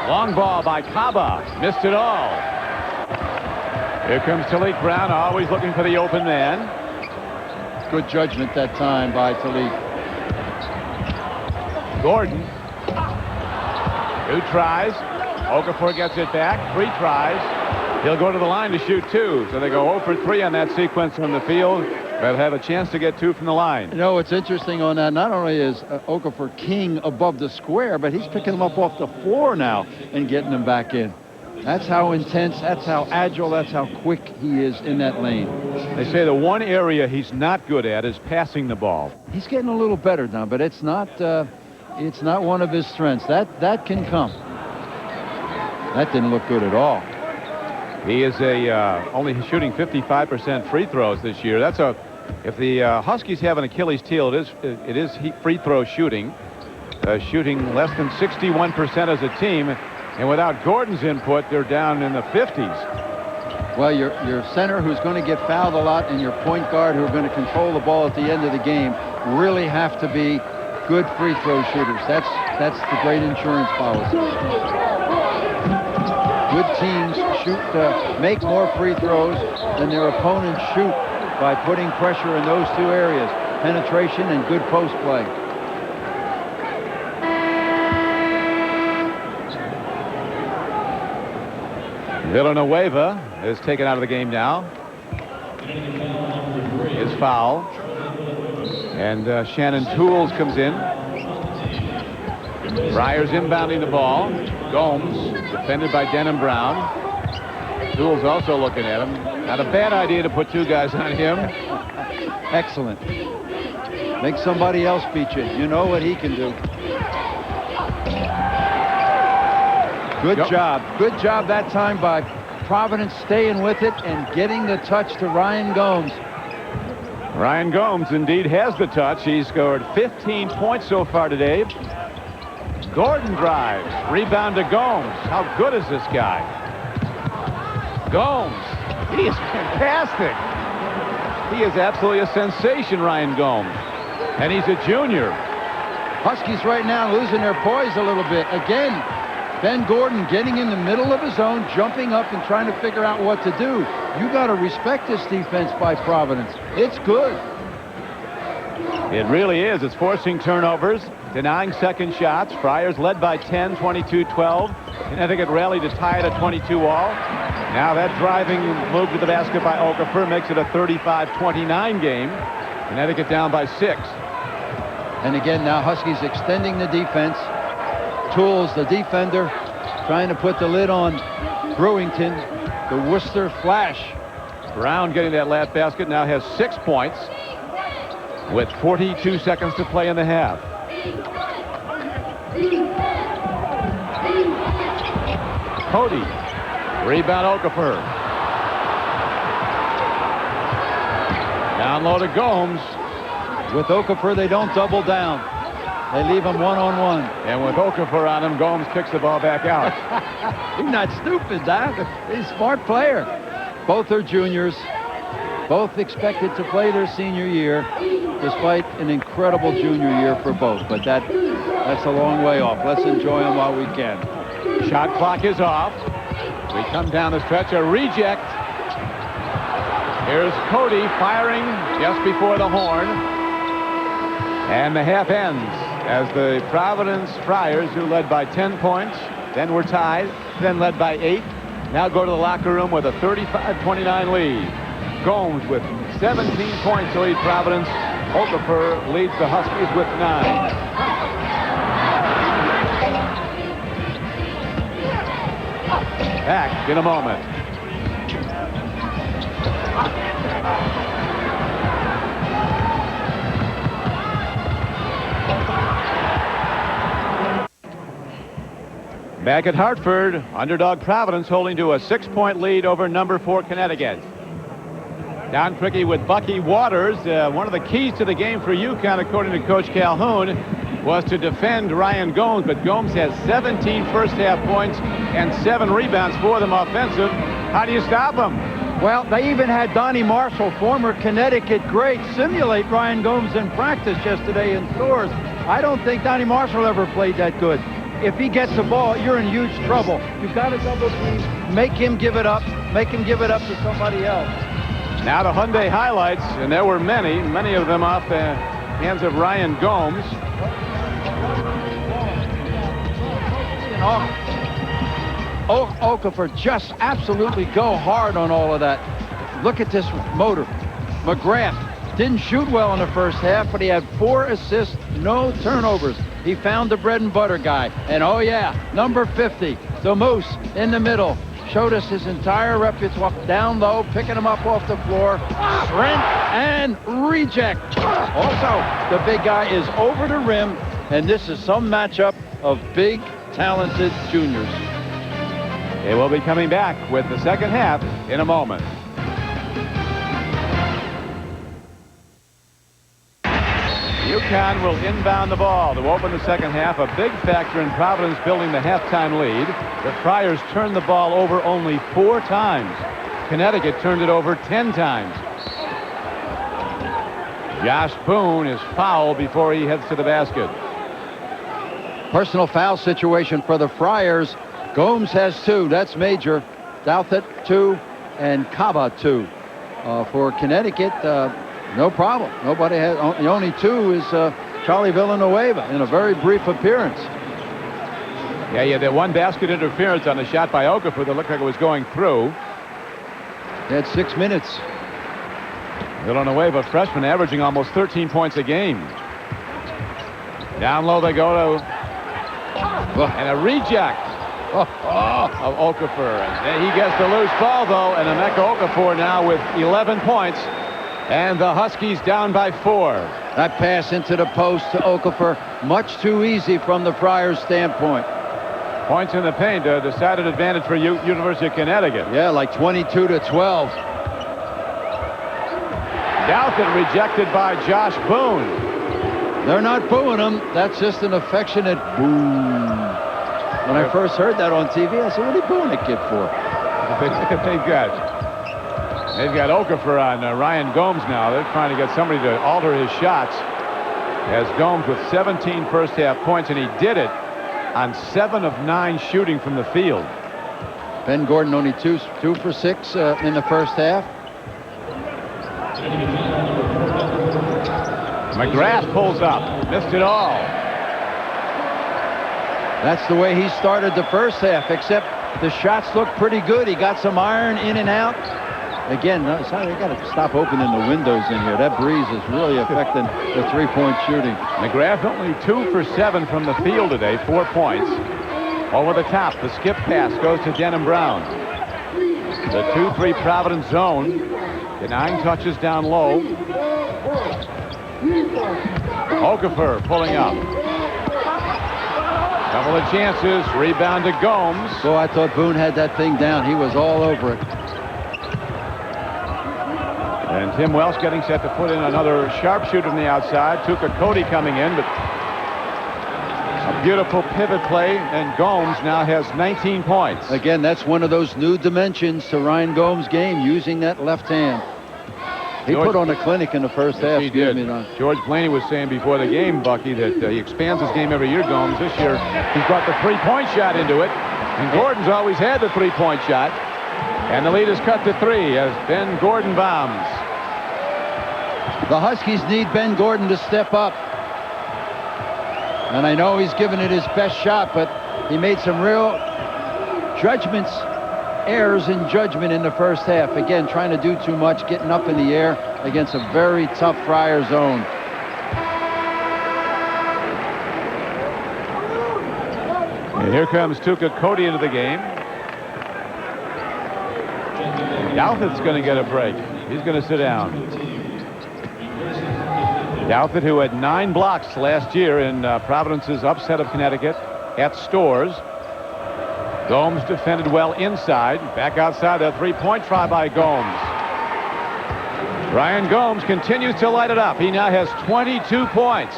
Long ball by Kaba. Missed it all. Here comes Talik Brown, always looking for the open man. Good judgment that time by Talik. Gordon. 2 tries. Okafor gets it back. 3 tries. He'll go to the line to shoot 2. So they go 0 for 3 on that sequence from the field. They'll have a chance to get 2 from the line. You know, what's interesting on that, not only is Okafor king above the square, but he's picking them up off the floor now and getting them back in. That's how intense, that's how agile, that's how quick he is in that lane. They say the one area he's not good at is passing the ball. He's getting a little better now, but it's not one of his strengths. That can come. That didn't look good at all. He is only shooting 55% free throws this year. If the Huskies have an Achilles heel, it is free throw shooting. Shooting less than 61% as a team, and without Gordon's input, they're down in the 50s. Well, your center, who's going to get fouled a lot, and your point guard, who are going to control the ball at the end of the game, really have to be good free throw shooters. That's the great insurance policy. Good teams make more free throws than their opponents shoot by putting pressure in those two areas, penetration and good post play. Villanueva is taken out of the game now. His foul. And Shannon Tools comes in. Friars inbounding the ball. Gomes defended by Denham Brown. Tools also looking at him. Not a bad idea to put two guys on him. Excellent. Make somebody else beat you. You know what he can do. Good job. Good job that time by Providence staying with it and getting the touch to Ryan Gomes. Ryan Gomes indeed has the touch. He scored 15 points so far today. Gordon drives. Rebound to Gomes. How good is this guy? Gomes. He is fantastic. He is absolutely a sensation, Ryan Gomes. And he's a junior. Huskies right now losing their poise a little bit. Again, Ben Gordon getting in the middle of his own, jumping up and trying to figure out what to do. You got to respect this defense by Providence. It's good. It really is. It's forcing turnovers, denying second shots. Friars led by 10, 22-12. Connecticut rallied to tie it at 22-all. Now that driving move to the basket by Okafor makes it a 35-29 game. Connecticut down by 6. And again, now Huskies extending the defense. Tools, the defender, trying to put the lid on Brewington. The Worcester Flash. Brown getting that last basket, now has 6 points with 42 seconds to play in the half. Cody. Rebound Okafor. Down low to Gomes. With Okafor, they don't double down. They leave him one-on-one. And with Okafor on him, Gomes kicks the ball back out. He's not stupid, Doc. He's a smart player. Both are juniors. Both expected to play their senior year, despite an incredible junior year for both. But that's a long way off. Let's enjoy them while we can. Shot clock is off. We come down the stretch, a reject. Here's Cody firing just before the horn. And the half ends as the Providence Friars, who led by 10 points, then were tied, then led by 8, now go to the locker room with a 35-29 lead. Gomes with 17 points to lead Providence. Okafor leads the Huskies with 9. Back in a moment. Back at Hartford, underdog Providence holding to a 6-point lead over number 4 Connecticut. Down quickly with Bucky Waters. One of the keys to the game for UConn, according to Coach Calhoun, was to defend Ryan Gomes, but Gomes has 17 first-half points and 7 rebounds for them offensive. How do you stop him? Well, they even had Donnie Marshall, former Connecticut great, simulate Ryan Gomes in practice yesterday in stores. I don't think Donnie Marshall ever played that good. If he gets the ball, you're in huge trouble. You've got to double team, make him give it up to somebody else. Now the Hyundai highlights, and there were many of them off the hands of Ryan Gomes. Okafor just absolutely go hard on all of that. Look at this motor. McGrath didn't shoot well in the first half, but he had 4 assists, no turnovers. He found the bread and butter guy. And oh yeah, number 50, the Moose in the middle. Showed us his entire repertoire, down low, picking him up off the floor. Rent and reject. Also, the big guy is over the rim, and this is some matchup of big, talented juniors. They will be coming back with the second half in a moment. UConn will inbound the ball to open the second half. A big factor in Providence building the halftime lead. The Friars turned the ball over only 4 times. Connecticut turned it over 10 times. Josh Boone is fouled before he heads to the basket. Personal foul situation for the Friars. Gomes has 2. That's major. Douthit 2 and Kaba 2. For Connecticut, no problem. Nobody has. The only 2 is Charlie Villanueva in a very brief appearance. Yeah, that one basket interference on the shot by Okafor that looked like it was going through. They had 6 minutes. Villanueva, freshman, averaging almost 13 points a game. Down low they go to, and a reject of Okafor. And he gets the loose ball though, and Emeka Okafor now with 11 points. And the Huskies down by 4. That pass into the post to Okafor, much too easy from the Friars' standpoint. Points in the paint, a decided advantage for University of Connecticut. Yeah, like 22-12. Douthit rejected by Josh Boone. They're not booing him. That's just an affectionate boom. When I first heard that on TV, I said, what are they booing the kid for? They've got Okafor on Ryan Gomes now. They're trying to get somebody to alter his shots. As Gomes with 17 first half points, and he did it on 7 of 9 shooting from the field. Ben Gordon only 2 for 6 in the first half. McGrath pulls up, missed it all. That's the way he started the first half, except the shots look pretty good. He got some iron in and out. Again, sorry, they got to stop opening the windows in here. That breeze is really affecting the 3-point shooting. McGrath only 2 for 7 from the field today, 4 points. Over the top, the skip pass goes to Denham Brown. The 2-3 Providence zone. The 9 touches down low. Okafor pulling up. Couple of chances, rebound to Gomes. So I thought Boone had that thing down. He was all over it. And Tim Welsh getting set to put in another sharpshooter on the outside. Tuka Cody coming in, but a beautiful pivot play, and Gomes now has 19 points. Again, that's one of those new dimensions to Ryan Gomes' game, using that left hand. He put on a clinic in the first half. He did. George Blaney was saying before the game, Bucky, that he expands his game every year, Gomes. This year, he's brought the 3-point shot into it. And Gordon's always had the 3-point shot. And the lead is cut to 3 as Ben Gordon bombs. The Huskies need Ben Gordon to step up. And I know he's given it his best shot, but he made some real errors in judgment in the first half. Again, trying to do too much, getting up in the air against a very tough Friar zone. And here comes Tuka Cody into the game. Douthit's going to get a break. He's going to sit down. Douthit, who had 9 blocks last year in Providence's upset of Connecticut at Stores. Gomes defended well inside. Back outside, a 3-point try by Gomes. Ryan Gomes continues to light it up. He now has 22 points.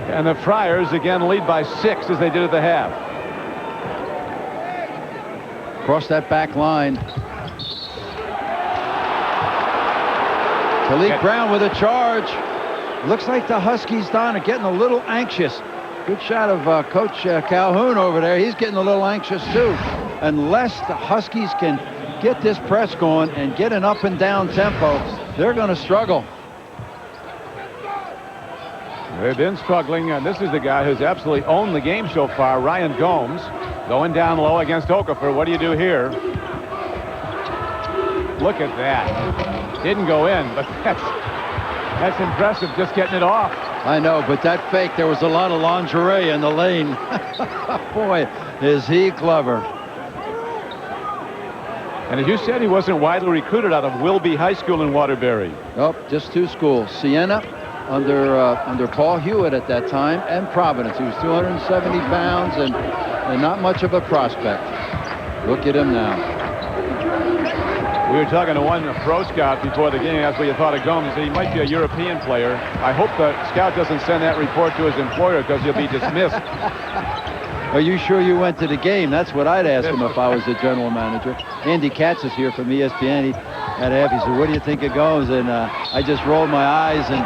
And the Friars again lead by 6 as they did at the half. Across that back line. Talik Brown with a charge. Looks like the Huskies, Don, are getting a little anxious. Good shot of Coach Calhoun over there. He's getting a little anxious, too. Unless the Huskies can get this press going and get an up and down tempo, they're going to struggle. They've been struggling, and this is the guy who's absolutely owned the game so far, Ryan Gomes. Going down low against Okafor. What do you do here? Look at that. Didn't go in, but that's impressive, just getting it off. I know, but that fake, there was a lot of lingerie in the lane. Boy, is he clever. And as you said, he wasn't widely recruited out of Wilby High School in Waterbury. Oh, just 2 schools. Siena under Paul Hewitt at that time, and Providence. He was 270 pounds and not much of a prospect. Look at him now. We were talking to one pro scout before the game, asked what you thought of Gomes. He said he might be a European player. I hope the scout doesn't send that report to his employer because he'll be dismissed. Are you sure you went to the game? That's what I'd ask him if I was the general manager. Andy Katz is here from ESPN. He had half. He said, "What do you think of Gomes?" And I just rolled my eyes and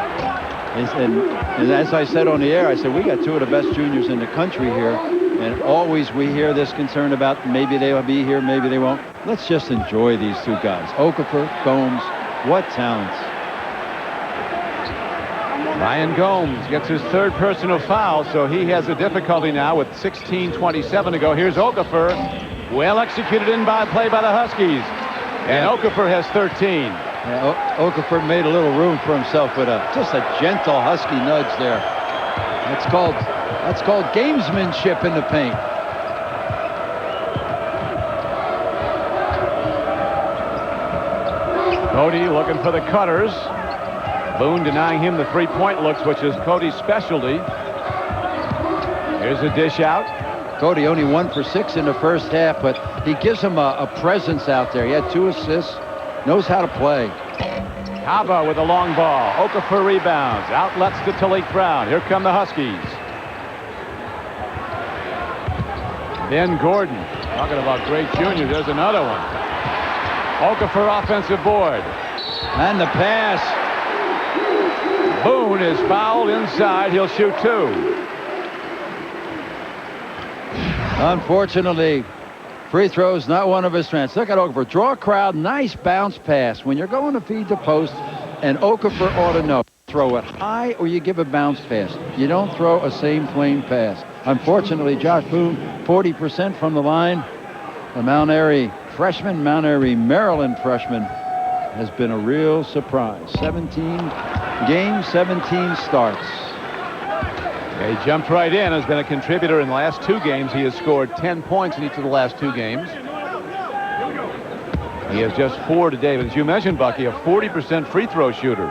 as I said on the air, I said, we got 2 of the best juniors in the country here. And always we hear this concern about maybe they'll be here, maybe they won't. Let's just enjoy these 2 guys. Okafor, Gomes, what talents. Ryan Gomes gets his 3rd personal foul, so he has a difficulty now with 16:27 to go. Here's Okafor. Well executed play by the Huskies. And Okafor has 13. Yeah, Okafor made a little room for himself with just a gentle Husky nudge there. That's called gamesmanship in the paint. Cody looking for the cutters. Boone denying him the 3-point looks, which is Cody's specialty. Here's a dish out. Cody only 1 for 6 in the first half, but he gives him a presence out there. He had 2 assists, knows how to play. Hava with a long ball. Okafor rebounds. Outlets to Talik Brown. Here come the Huskies. Ben Gordon. Talking about great junior. There's another one. Okafor offensive board. And the pass. Boone is fouled inside. He'll shoot 2. Unfortunately, free throws not one of his strengths. Look at Okafor. Draw a crowd. Nice bounce pass. When you're going to feed the post, and Okafor ought to know. Throw it high or you give a bounce pass. You don't throw a same plane pass. Unfortunately, Josh Boone, 40% from the line. The Mount Airy freshman, Mount Airy, Maryland freshman, has been a real surprise. 17 games, 17 starts. He jumped right in, has been a contributor in the last 2 games. He has scored 10 points in each of the last 2 games. He has just 4 today, but as you mentioned, Bucky, a 40% free throw shooter.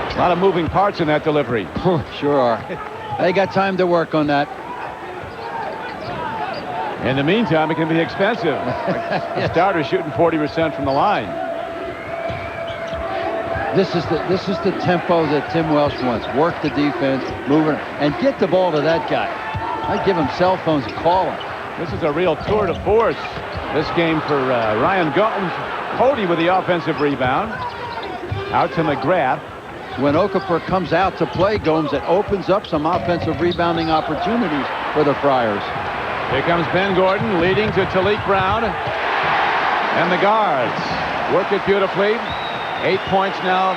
A lot of moving parts in that delivery. Sure are. They got time to work on that. In the meantime, it can be expensive. A starter shooting 40% from the line. This is the tempo that Tim Welsh wants. Work the defense, move it, and get the ball to that guy. I'd give him cell phones and call him. This is a real tour de force. This game for Ryan Gomes. Cody with the offensive rebound. Out to McGrath. When Okafor comes out to play Gomes, it opens up some offensive rebounding opportunities for the Friars. Here comes Ben Gordon leading to Talik Brown. And the guards work it beautifully. 8 points now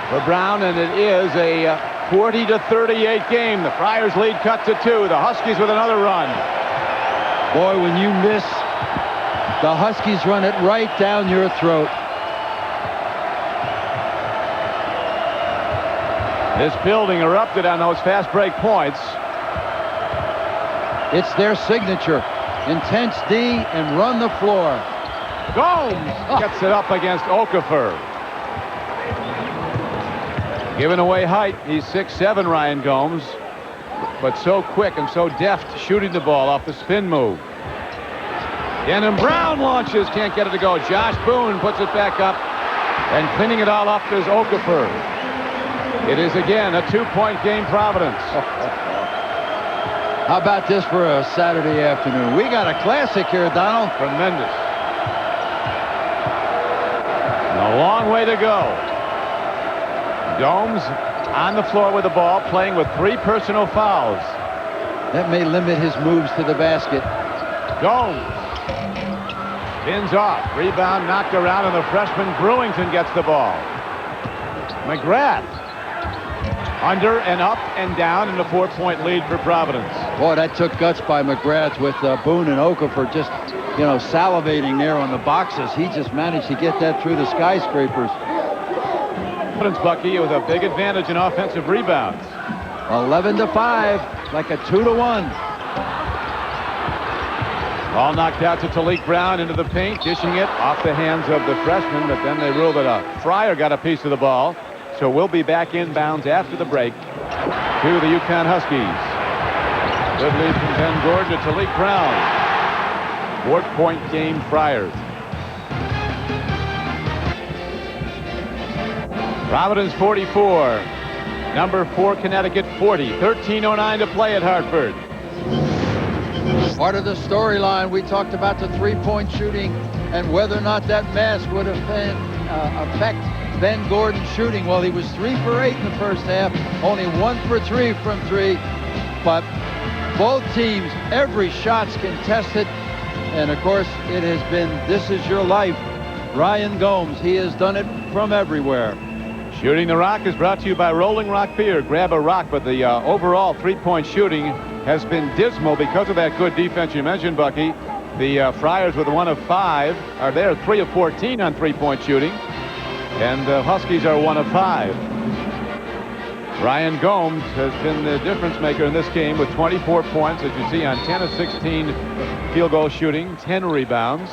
for Brown, and it is a 40-38 game. The Friars lead cut to 2. The Huskies with another run. Boy, when you miss, the Huskies run it right down your throat. This building erupted on those fast break points. It's their signature. Intense D and run the floor. Gomes gets it up against Okafor. Giving away height. He's 6'7", Ryan Gomes. But so quick and so deft shooting the ball off the spin move. And then Brown launches. Can't get it to go. Josh Boone puts it back up. And cleaning it all up is Okafor. It is again a 2-point game, Providence. How about this for a Saturday afternoon? We got a classic here, Donald. Tremendous. A long way to go. Gomes on the floor with the ball, playing with 3 personal fouls. That may limit his moves to the basket. Gomes spins off. Rebound knocked around, and the freshman Brewington gets the ball. McGrath under and up and down in the 4-point lead for Providence. Boy, that took guts by McGrath with Boone and Okafor just, you know, salivating there on the boxes. He just managed to get that through the skyscrapers. Providence, Bucky, with a big advantage in offensive rebounds. 11-5, like a 2-1. Ball knocked out to Talik Brown into the paint, dishing it off the hands of the freshman, but then they ruled that a Friar got a piece of the ball. So we'll be back inbounds after the break to the UConn Huskies. Good lead from Ben Gordon to Talik Brown. 4-point game, Friars. Providence 44. Number 4 Connecticut 40. 13:09 to play at Hartford. Part of the storyline, we talked about the three-point shooting and whether or not that mask would affect Ben Gordon's shooting. Well, he was 3 for 8 in the first half, only 1 for 3 from 3. But both teams, every shot's contested. And, of course, it has been, this is your life. Ryan Gomes, he has done it from everywhere. Shooting the Rock is brought to you by Rolling Rock Beer. Grab a rock, but the overall three-point shooting has been dismal because of that good defense you mentioned, Bucky. The Friars with 1 of 5 are there, 3 of 14 on three-point shooting, and the Huskies are 1 of 5. Ryan Gomes has been the difference maker in this game with 24 points, as you see, on 10 of 16 field goal shooting, 10 rebounds.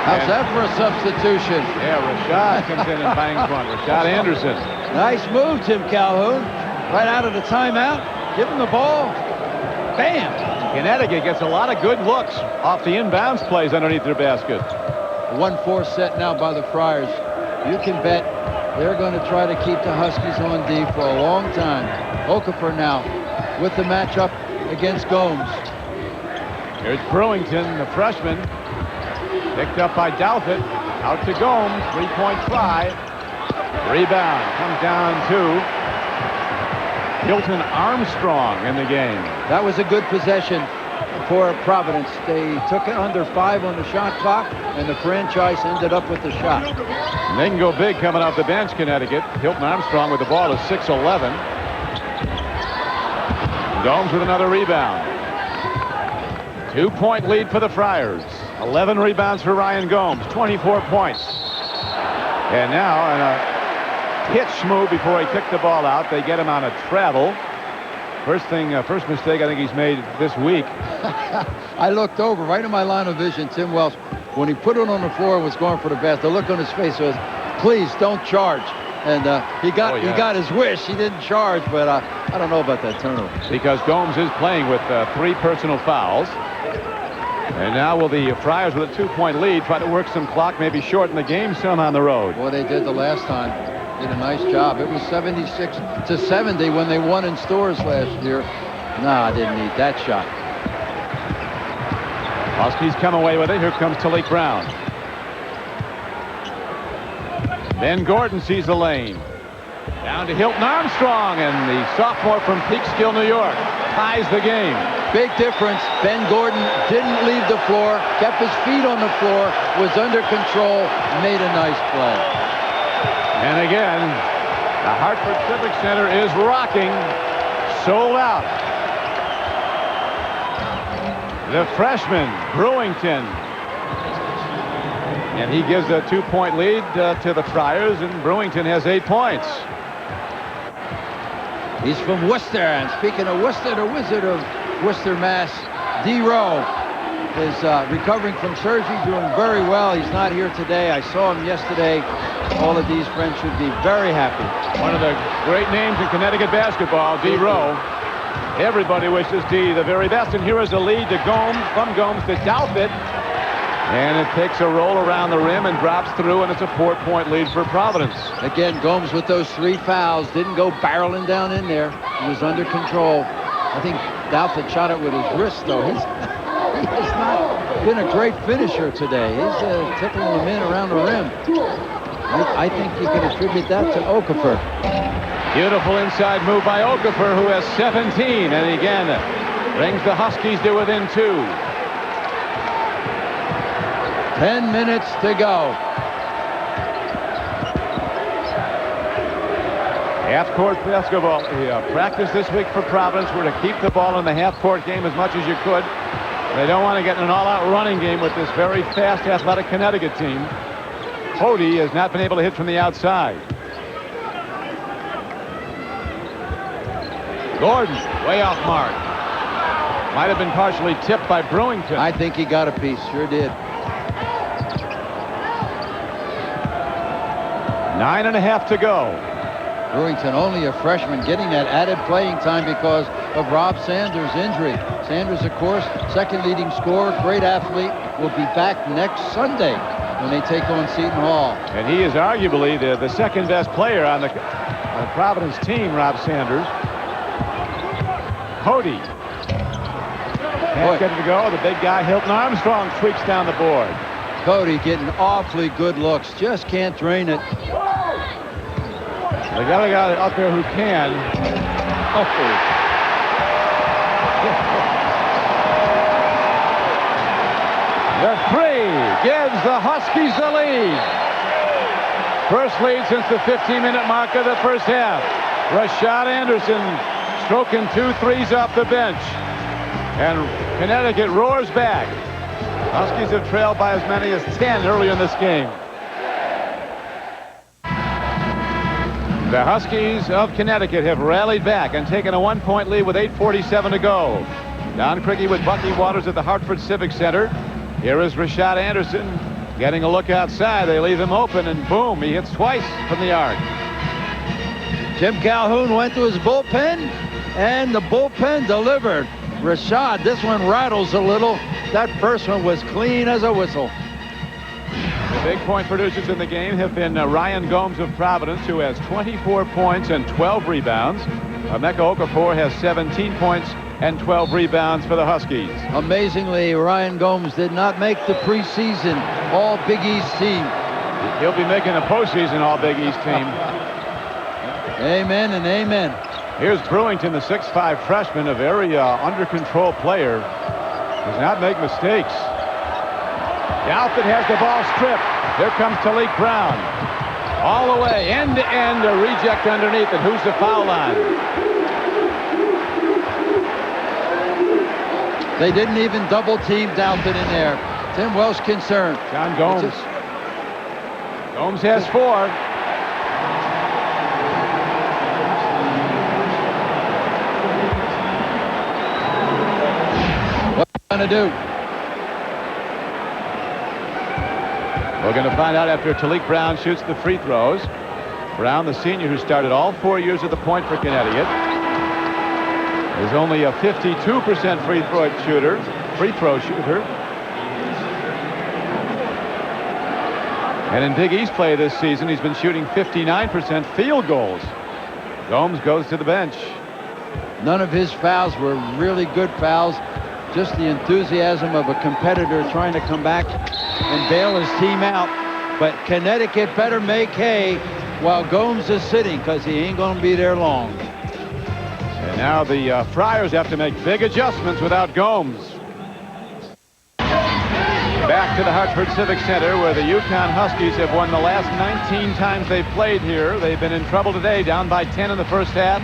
How's that for a substitution? Yeah, Rashad comes in and bangs one. Rashad Anderson. Nice move, Tim Calhoun. Right out of the timeout. Give him the ball. Bam! Connecticut gets a lot of good looks off the inbounds plays underneath their basket. 1-4 set now by the Friars. You can bet they're going to try to keep the Huskies on D for a long time. Okafor now with the matchup against Gomes. Here's Brewington, the freshman. Picked up by Douthit. Out to Gomes. 3-point try. Rebound. Comes down to Hilton Armstrong in the game. That was a good possession for Providence. They took it under 5 on the shot clock, and the franchise ended up with the shot. And they can go big coming off the bench, Connecticut. Hilton Armstrong with the ball is 6'11". Gomes with another rebound. 2-point lead for the Friars. 11 rebounds for Ryan Gomes, 24 points. And now, in a pitch move before he kicked the ball out, they get him on a travel. First mistake I think he's made this week. I looked over right in my line of vision, Tim Welsh, when he put it on the floor and was going for the basket. The look on his face was, please don't charge. And he got his wish. He didn't charge, but I don't know about that turnover. Because Gomes is playing with 3 personal fouls. And now will the Friars with a 2-point lead try to work some clock, maybe shorten the game some on the road. Well, they did the last time. Did a nice job. It was 76-70 when they won in Stores last year. No, I didn't need that shot. Huskies come away with it. Here comes Talik Brown. Ben Gordon sees the lane. Down to Hilton Armstrong, and the sophomore from Peekskill, New York, ties the game. Big difference. Ben Gordon didn't leave the floor, kept his feet on the floor, was under control, made a nice play. And again, the Hartford Civic Center is rocking, sold out. The freshman, Brewington. And he gives a 2-point lead to the Friars, and Brewington has 8 points. He's from Worcester, and speaking of Worcester, the Wizard of Worcester, Mass, D. Rowe, is recovering from surgery, doing very well. He's not here today. I saw him yesterday. All of these friends should be very happy. One of the great names in Connecticut basketball, D. Rowe. Everybody wishes D the very best, and here is a lead to Gomes, from Gomes to Douthit. And it takes a roll around the rim and drops through, and it's a 4-point lead for Providence. Again, Gomes with those 3 fouls. Didn't go barreling down in there. He was under control. I think Douthit shot it with his wrist, though. He has not been a great finisher today. He's tickling them in around the rim. I think you can attribute that to Okafor. Beautiful inside move by Okafor, who has 17. And again, brings the Huskies to within 2. 10 minutes to go. Half-court basketball practice this week for Providence. We're to keep the ball in the half-court game as much as you could. They don't want to get in an all-out running game with this very fast, athletic Connecticut team. Cody has not been able to hit from the outside. Gordon, way off mark. Might have been partially tipped by Brewington. I think he got a piece. Sure did. 9.5 to go. Brewington, only a freshman, getting that added playing time because of Rob Sanders' injury. Sanders, of course, second leading scorer, great athlete, will be back next Sunday when they take on Seton Hall. And he is arguably the second best player on the Providence team, Rob Sanders. Cody. Can't get it to go. The big guy, Hilton Armstrong, tweaks down the board. Cody getting awfully good looks. Just can't drain it. They got a guy out there who can. Oh. The three gives the Huskies the lead. First lead since the 15-minute mark of the first half. Rashad Anderson stroking 2 threes off the bench. And Connecticut roars back. Huskies have trailed by as many as 10 early in this game. The Huskies of Connecticut have rallied back and taken a 1-point lead with 8:47 to go. Don Criqui with Bucky Waters at the Hartford Civic Center. Here is Rashad Anderson getting a look outside. They leave him open, and boom, he hits twice from the arc. Jim Calhoun went to his bullpen, and the bullpen delivered. Rashad, this one rattles a little. That first one was clean as a whistle. The big point producers in the game have been Ryan Gomes of Providence, who has 24 points and 12 rebounds. Emeka Okafor has 17 points and 12 rebounds for the Huskies. Amazingly, Ryan Gomes did not make the preseason All-Big East team. He'll be making a postseason All-Big East team. Amen and amen. Here's Brewington, the 6'5 freshman, a very under-control player. Does not make mistakes. Galpin has the ball stripped. Here comes Talik Brown. All the way, end to end, a reject underneath. And who's the foul line? They didn't even double-team Dalton in there. Tim Welsh concerned. John Gomes. Gomes has 4. What are you going to do? We're going to find out after Talik Brown shoots the free throws. Brown, the senior who started all 4 years at the point for Connecticut, is only a 52% free throw shooter. And in Big East play this season, he's been shooting 59% field goals. Gomes goes to the bench. None of his fouls were really good fouls. Just the enthusiasm of a competitor trying to come back and bail his team out. But Connecticut better make hay while Gomes is sitting, because he ain't going to be there long. And now the Friars have to make big adjustments without Gomes. Back to the Hartford Civic Center, where the UConn Huskies have won the last 19 times they've played here. They've been in trouble today, down by 10 in the first half,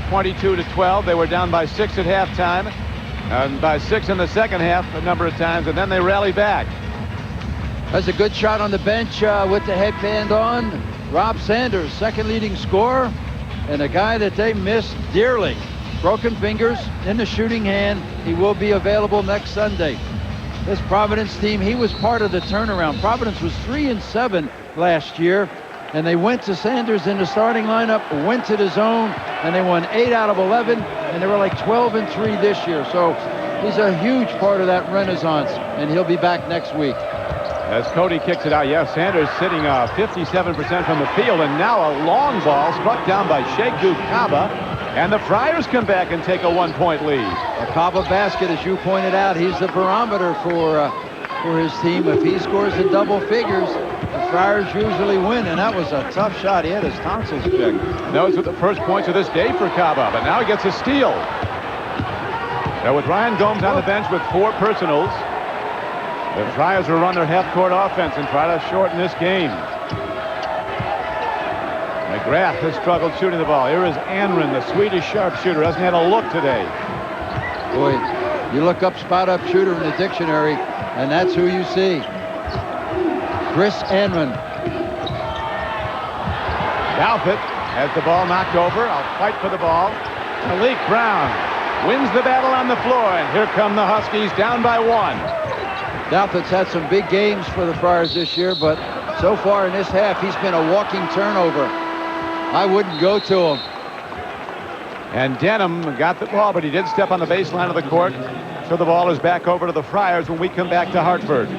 22-12. They were down by 6 at halftime, and by 6 in the second half a number of times, and then they rally back. That's a good shot on the bench with the headband on. Rob Sanders, second leading scorer, and a guy that they missed dearly. Broken fingers in the shooting hand. He will be available next Sunday. This Providence team, he was part of the turnaround. Providence was 3-7 last year, and they went to Sanders in the starting lineup, went to the zone, and they won 8 out of 11, and they were like 12-3 this year. So he's a huge part of that renaissance, and he'll be back next week. As Cody kicks it out, yes, Sanders sitting 57% from the field, and now a long ball struck down by Sheku Kaba, and the Friars come back and take a 1-point lead. A Kaba basket, as you pointed out, he's the barometer for his team. If he scores in double figures, the Friars usually win, and that was a tough shot. He had his tonsils checked. Those were the first points of this day for Kaba, but now he gets a steal. Now with Ryan Gomes on the bench with 4 personals, the Friars will run their half-court offense and try to shorten this game. McGrath has struggled shooting the ball. Here is Anren, the Swedish sharpshooter, hasn't had a look today. Boy, you look up spot-up shooter in the dictionary, and that's who you see. Chris Anren. Galpit has the ball knocked over. I'll fight for the ball. Malik Brown wins the battle on the floor, and here come the Huskies down by 1. Galpit's had some big games for the Friars this year, but so far in this half, he's been a walking turnover. I wouldn't go to him. And Denham got the ball, but he did step on the baseline of the court. So the ball is back over to the Friars when we come back to Hartford.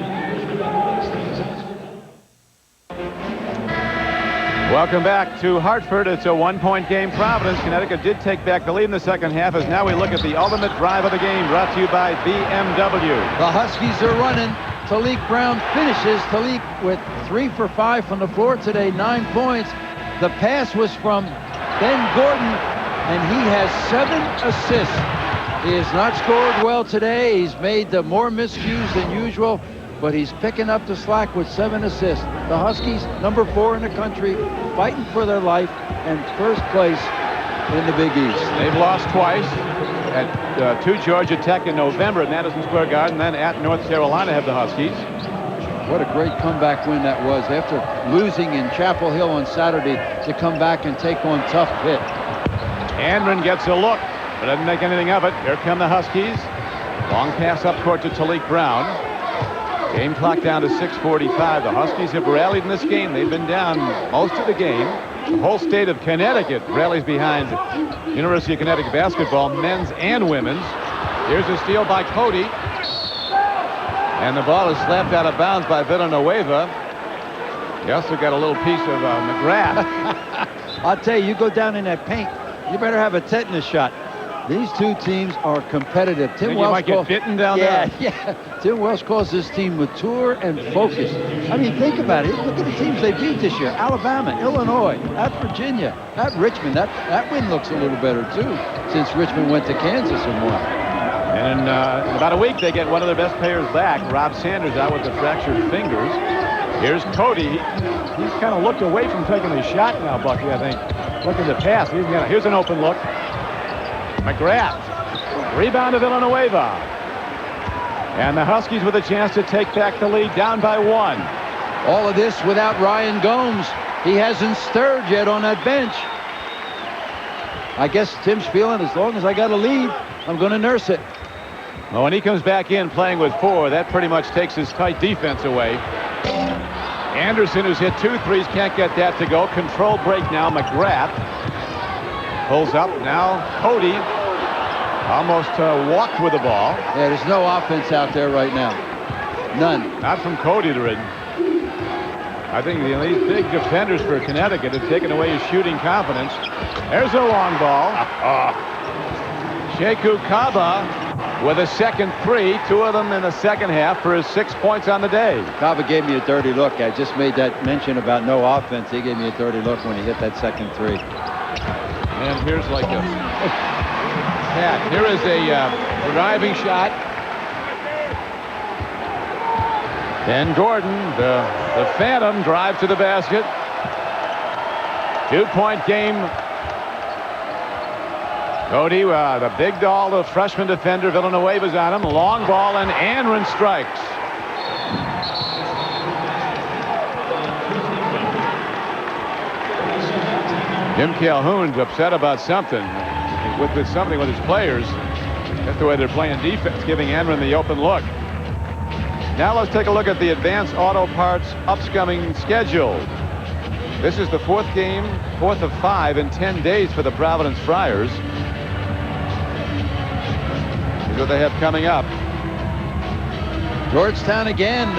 Welcome back to Hartford. It's a 1-point game. Providence, Connecticut did take back the lead in the second half, as now we look at the ultimate drive of the game, brought to you by BMW. The Huskies are running. Talik Brown finishes. Talik with 3 for 5 from the floor today, 9 points. The pass was from Ben Gordon, and he has 7 assists. He has not scored well today. He's made more miscues than usual, but he's picking up the slack with 7 assists. The Huskies, number 4 in the country, fighting for their life and first place in the Big East. They've lost twice, to Georgia Tech in November at Madison Square Garden, then at North Carolina have the Huskies. What a great comeback win that was, after losing in Chapel Hill on Saturday, to come back and take on Tough Pitt. Andren gets a look, but doesn't make anything of it. Here come the Huskies. Long pass up court to Talik Brown. Game clock down to 6:45. The Huskies have rallied in this game. They've been down most of the game. The whole state of Connecticut rallies behind University of Connecticut basketball, men's and women's. Here's a steal by Cody. And the ball is slapped out of bounds by Villanueva. He also got a little piece of McGrath. I'll tell you, you go down in that paint, you better have a tetanus shot. These two teams are competitive. Tim Think Welsh you might get bitten down there? Yeah. Tim Welsh calls this team mature and focused. I mean, think about it. Look at the teams they beat this year. Alabama, Illinois, at Virginia, at Richmond. That win looks a little better, too, since Richmond went to Kansas and won. And in about a week, they get one of their best players back. Rob Sanders out with the fractured fingers. Here's Cody. He's kind of looked away from taking a shot now, Bucky, I think. Looking to pass. Here's an open look. McGrath. Rebound to Villanueva. And the Huskies with a chance to take back the lead, down by 1. All of this without Ryan Gomes. He hasn't stirred yet on that bench. I guess Tim's feeling, as long as I got a lead, I'm going to nurse it. Well, when he comes back in playing with 4, that pretty much takes his tight defense away. Anderson, who's hit 2 threes, can't get that to go. Control break now. McGrath pulls up. Now Cody almost walked with the ball. Yeah, there's no offense out there right now. None. Not from Cody, there isn't. I think these big defenders for Connecticut have taken away his shooting confidence. There's a long ball. Sheku Kaba with a second 3, 2 of them in the second half for his 6 points on the day. Kaba gave me a dirty look. I just made that mention about no offense. He gave me a dirty look when he hit that second 3. And here's like a... Here is a driving shot. Ben Gordon, the Phantom, drive to the basket. 2-point game. Cody, the big doll, the freshman defender, Villanueva's on him. Long ball, and Andren strikes. Jim Calhoun's upset about something. With something with his players. That's the way they're playing defense, giving Andren the open look. Now let's take a look at the Advanced Auto Parts upcoming schedule. This is the 4th game, 4th of 5 in 10 days for the Providence Friars. Here's what they have coming up. Georgetown again.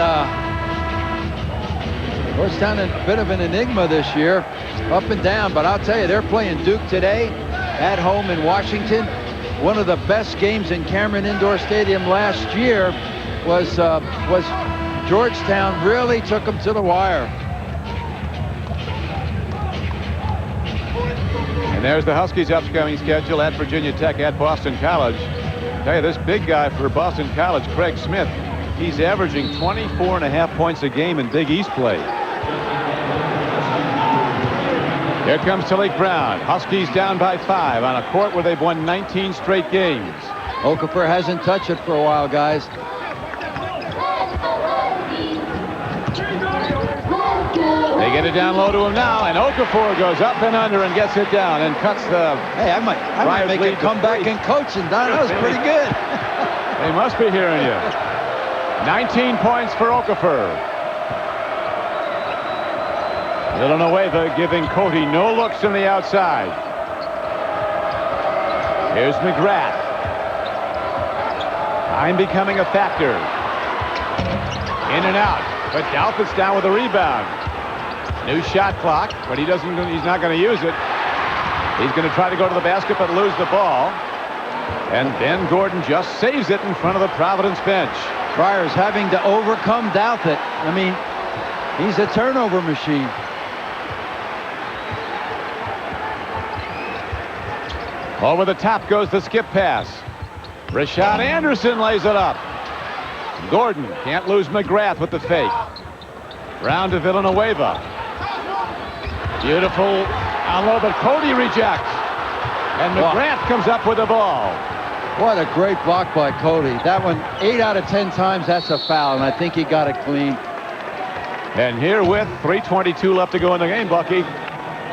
Georgetown a bit of an enigma this year, up and down, but I'll tell you, they're playing Duke today at home in Washington. One of the best games in Cameron Indoor Stadium last year was Georgetown really took them to the wire. And there's the Huskies' upcoming schedule at Virginia Tech, at Boston College. Tell you, this big guy for Boston College, Craig Smith, he's averaging 24.5 points a game in Big East play. Here comes Talik Brown. Huskies down by 5 on a court where they've won 19 straight games. Okafor hasn't touched it for a while, guys. They get it down low to him now, and Okafor goes up and under and gets it down and cuts the. Hey, I might make a comeback in coaching, Don. That was pretty good. They must be hearing you. 19 points for Okafor. Villanueva giving Cody no looks from the outside. Here's McGrath. Time becoming a factor. In and out, but Dalpit's down with a rebound. New shot clock, but he's not going to use it. He's going to try to go to the basket but lose the ball. And Ben Gordon just saves it in front of the Providence bench. Friars having to overcome Dalpit. I mean, he's a turnover machine. Over the top goes the skip pass. Rashad Anderson lays it up. Gordon can't lose McGrath with the fake. Round to Villanueva. Beautiful on low, but Cody rejects. And McGrath comes up with the ball. What a great block by Cody. That one, 8 out of 10 times, that's a foul, and I think he got it clean. And here with 3:22 left to go in the game, Bucky,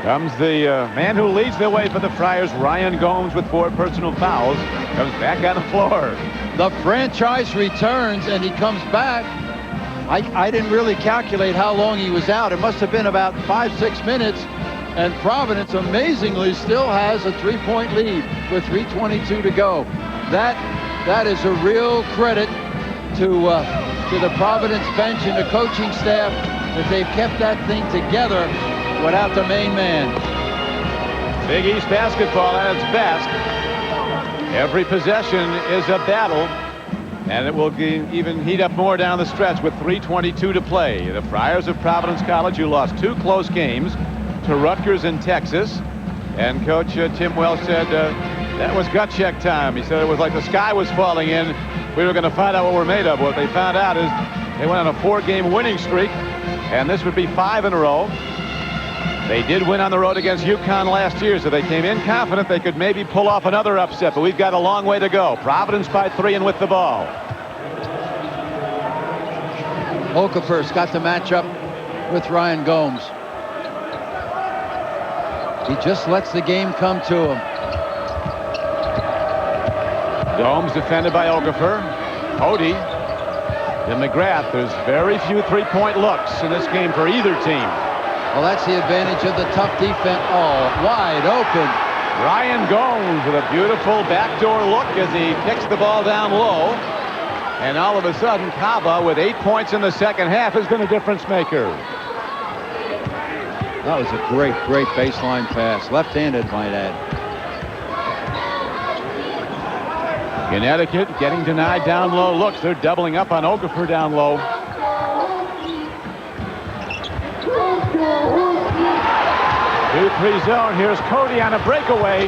comes the man who leads the way for the Friars, Ryan Gomes, with 4 personal fouls. Comes back on the floor. The franchise returns, and he comes back. I didn't really calculate how long he was out. It must have been about 5-6 minutes. And Providence amazingly still has a 3-point lead with 3:22 to go. That is a real credit to the Providence bench and the coaching staff that they've kept that thing together without the main man. Big East basketball at its best. Every possession is a battle, and it will even heat up more down the stretch with 3:22 to play. The Friars of Providence College, who lost 2 close games to Rutgers in Texas, and Coach Tim Welsh said that was gut check time. He said it was like the sky was falling in. We were going to find out what we're made of. What they found out is they went on a 4-game winning streak, and this would be 5 in a row. They did win on the road against UConn last year, so they came in confident they could maybe pull off another upset, but we've got a long way to go. Providence by 3 and with the ball. Okafor's got the matchup with Ryan Gomes. He just lets the game come to him. Gomes defended by Okafor. Cody to McGrath. There's very few 3-point looks in this game for either team. Well, that's the advantage of the tough defense. Oh, wide open. Ryan Gomes with a beautiful backdoor look as he kicks the ball down low. And all of a sudden, Kaba, with 8 points in the second half, has been a difference maker. That was a great baseline pass. Left-handed, might add. Connecticut getting denied down low looks. They're doubling up on Okafor down low. 2-3 zone. Here's Cody on a breakaway.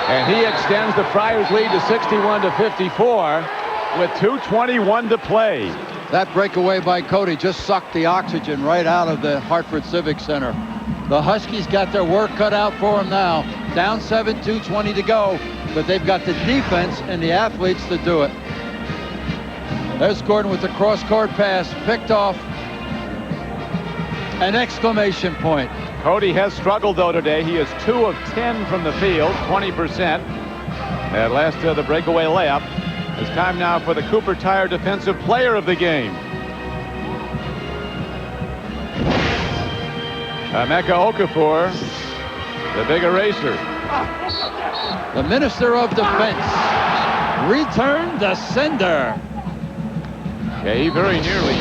And he extends the Friars lead to 61-54 with 2:21 to play. That breakaway by Cody just sucked the oxygen right out of the Hartford Civic Center. The Huskies got their work cut out for them now. Down 7, 2:20 to go. But they've got the defense and the athletes to do it. There's Gordon with the cross-court pass. Picked off. An exclamation point. Cody has struggled, though, today. He is 2 of 10 from the field, 20%. At last, the breakaway layup. It's time now for the Cooper Tire Defensive Player of the game. Emeka Okafor, the big eraser. The Minister of Defense. Return the sender. Yeah, he very nearly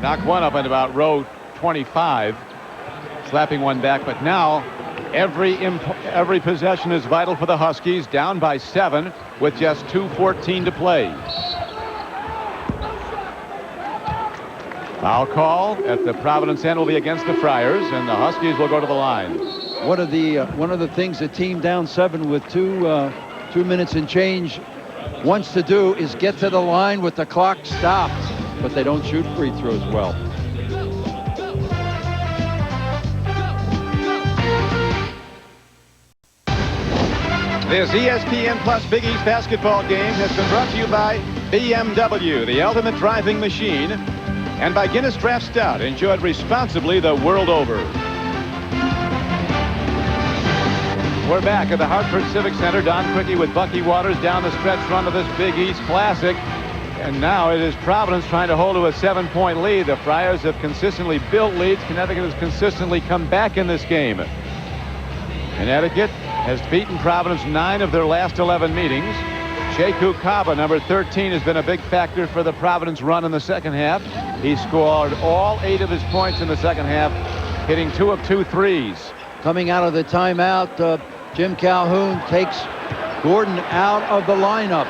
knocked one up at about row 25, slapping one back. But now every possession is vital for the Huskies, down by 7 with just 2:14 to play. Foul call at the Providence end will be against the Friars, and the Huskies will go to the line. One of the things the team down 7 with 2 minutes and change wants to do is get to the line with the clock stopped, but they don't shoot free throws well. This ESPN Plus Big East basketball game has been brought to you by BMW, the ultimate driving machine. and by Guinness Draft Stout, enjoyed responsibly the world over. We're back at the Hartford Civic Center. Don Criqui with Bucky Waters down the stretch run of this Big East Classic. And now it is Providence trying to hold to a 7-point lead. The Friars have consistently built leads. Connecticut has consistently come back in this game. Connecticut has beaten Providence 9 of their last 11 meetings. Sheku Kaba, number 13, has been a big factor for the Providence run in the second half. He scored all 8 of his points in the second half, hitting 2 of 2 threes. Coming out of the timeout, Jim Calhoun takes Gordon out of the lineup.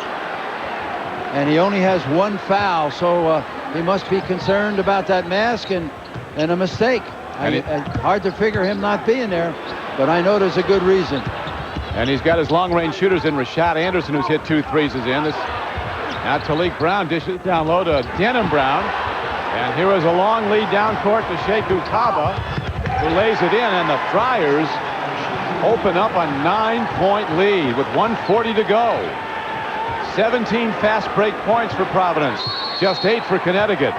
And he only has 1 foul, so he must be concerned about that mask and a mistake. Hard to figure him not being there, but I know there's a good reason. And he's got his long-range shooters in. Rashad Anderson, who's hit 2 threes, is in. Now Talik Brown dishes down low to Denham Brown. And here is a long lead down court to Sheku Kaba, who lays it in, and the Friars open up a 9-point lead with 1:40 to go. 17 fast break points for Providence, just 8 for Connecticut.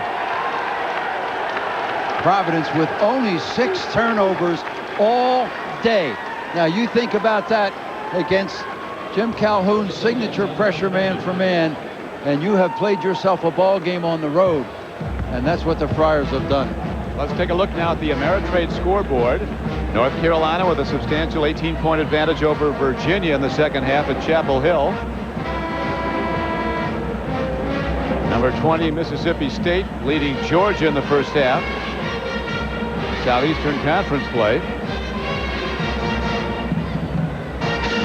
Providence with only 6 turnovers all day. Now you think about that against Jim Calhoun's signature pressure man for man, and you have played yourself a ball game on the road, and that's what the Friars have done. Let's take a look now at the Ameritrade scoreboard. North Carolina with a substantial 18-point advantage over Virginia in the second half at Chapel Hill. Number 20, Mississippi State, leading Georgia in the first half. Southeastern Conference play.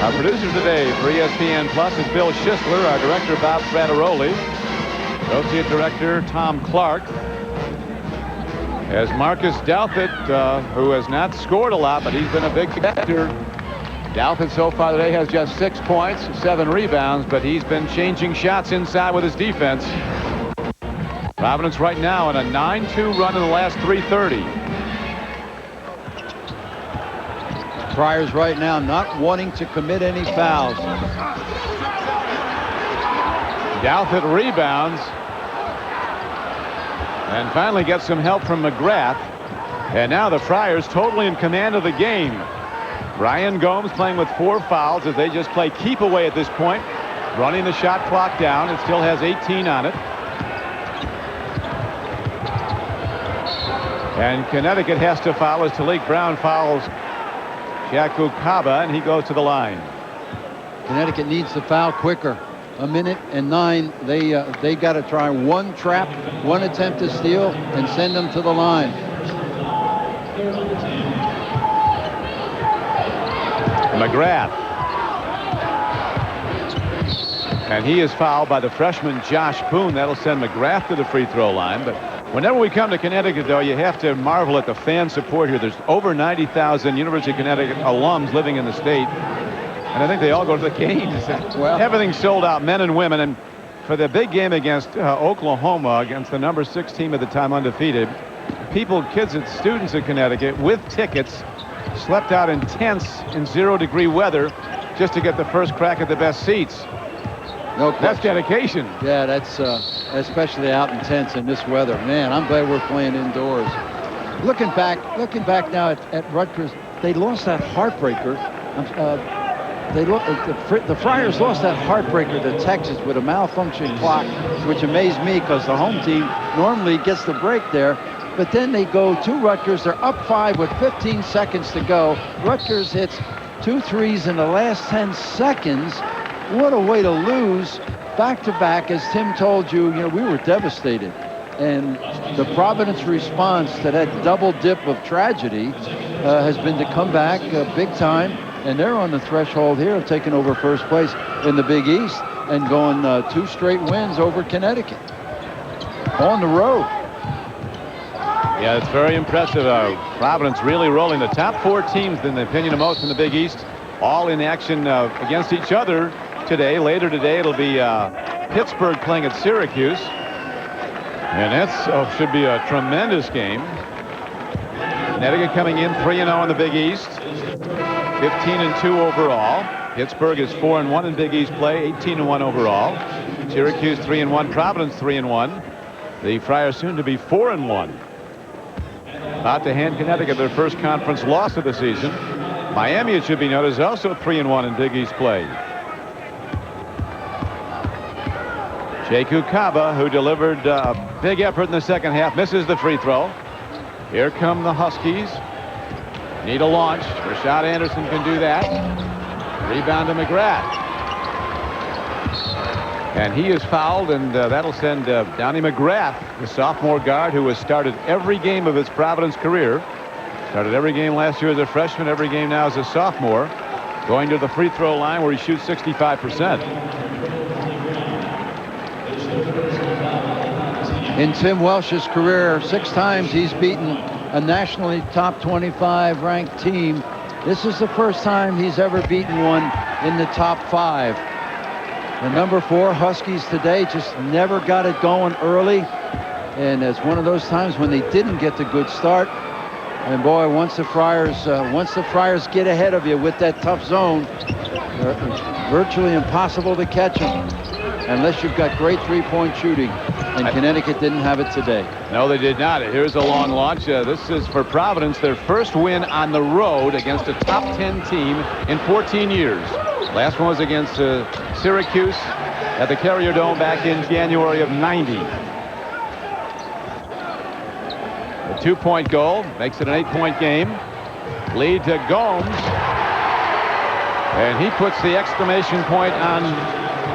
Our producer today for ESPN Plus is Bill Schisler. Our director, Bob Frateroli. Associate director, Tom Clark. As Marcus Douthit, who has not scored a lot, but he's been a big factor. Douthit so far today has just 6 points, 7 rebounds, but he's been changing shots inside with his defense. Providence right now in a 9-2 run in the last 3:30. Friars right now not wanting to commit any fouls. Douthit rebounds and finally gets some help from McGrath. And now the Friars totally in command of the game. Ryan Gomes playing with 4 fouls as they just play keep away at this point, running the shot clock down. It still has 18 on it. And Connecticut has to foul as Talik Brown fouls Sheku Kaba, and he goes to the line. Connecticut needs to foul quicker. 1:09. They got to try 1 trap, 1 attempt to steal, and send them to the line. McGrath. And he is fouled by the freshman Josh Boone. That'll send McGrath to the free throw line. But whenever we come to Connecticut, though, you have to marvel at the fan support here. There's over 90,000 University of Connecticut alums living in the state. And I think they all go to the games. Well, everything's sold out, men and women. And for the big game against Oklahoma, against the number 6 team at the time, undefeated, kids and students in Connecticut with tickets slept out in tents in 0-degree weather just to get the first crack at the best seats. No question. That's dedication. Yeah, that's especially out in tents in this weather. Man, I'm glad we're playing indoors. Looking back now at Rutgers, they lost that heartbreaker. The Friars lost that heartbreaker to Texas with a malfunction clock, which amazed me because the home team normally gets the break there. But then they go to Rutgers. They're up 5 with 15 seconds to go. Rutgers hits 2 threes in the last 10 seconds. What a way to lose back-to-back. As Tim told you, we were devastated. And the Providence response to that double dip of tragedy has been to come back big time. And they're on the threshold here of taking over first place in the Big East and going 2 straight wins over Connecticut on the road. Yeah, it's very impressive. Providence really rolling. The top 4 teams, in the opinion of most in the Big East, all in action against each other today. Later today, it'll be Pittsburgh playing at Syracuse. And that should be a tremendous game. Connecticut coming in 3-0 in the Big East. 15-2 overall. Pittsburgh is 4-1 in Big East play, 18-1 overall. Syracuse 3-1, Providence 3-1. The Friars soon to be 4-1. About to hand Connecticut their first conference loss of the season. Miami, it should be noted, is also 3-1 in Big East play. Jaku Kaba, who delivered a big effort in the second half, misses the free throw. Here come the Huskies. Need a launch. Rashad Anderson can do that. Rebound to McGrath. And he is fouled, and that'll send Donnie McGrath, the sophomore guard who has started every game of his Providence career. Started every game last year as a freshman, every game now as a sophomore, going to the free throw line where he shoots 65%. In Tim Welsh's career, 6 times he's beaten a nationally top 25 ranked team. This is the first time he's ever beaten one in the top 5. The number 4 Huskies today just never got it going early, and it's one of those times when they didn't get the good start. And boy, once the Friars get ahead of you with that tough zone, it's virtually impossible to catch them unless you've got great three-point shooting. And Connecticut didn't have it today. No, they did not. Here's a long launch. This is for Providence, their first win on the road against a top 10 team in 14 years. Last one was against Syracuse at the Carrier Dome back in January of '90. A 2-point goal makes it an 8-point game. Lead to Gomes. And he puts the exclamation point on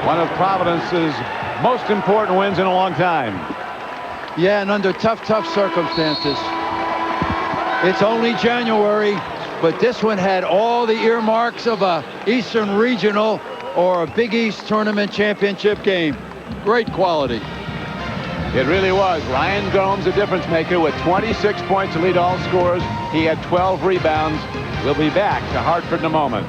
one of Providence's most important wins in a long time. Yeah, and under tough circumstances. It's only January, but this one had all the earmarks of a Eastern Regional or a Big East Tournament championship game. Great quality. It really was. Ryan Gomes, a difference maker, with 26 points to lead all scorers. He had 12 rebounds. We'll be back to Hartford in a moment.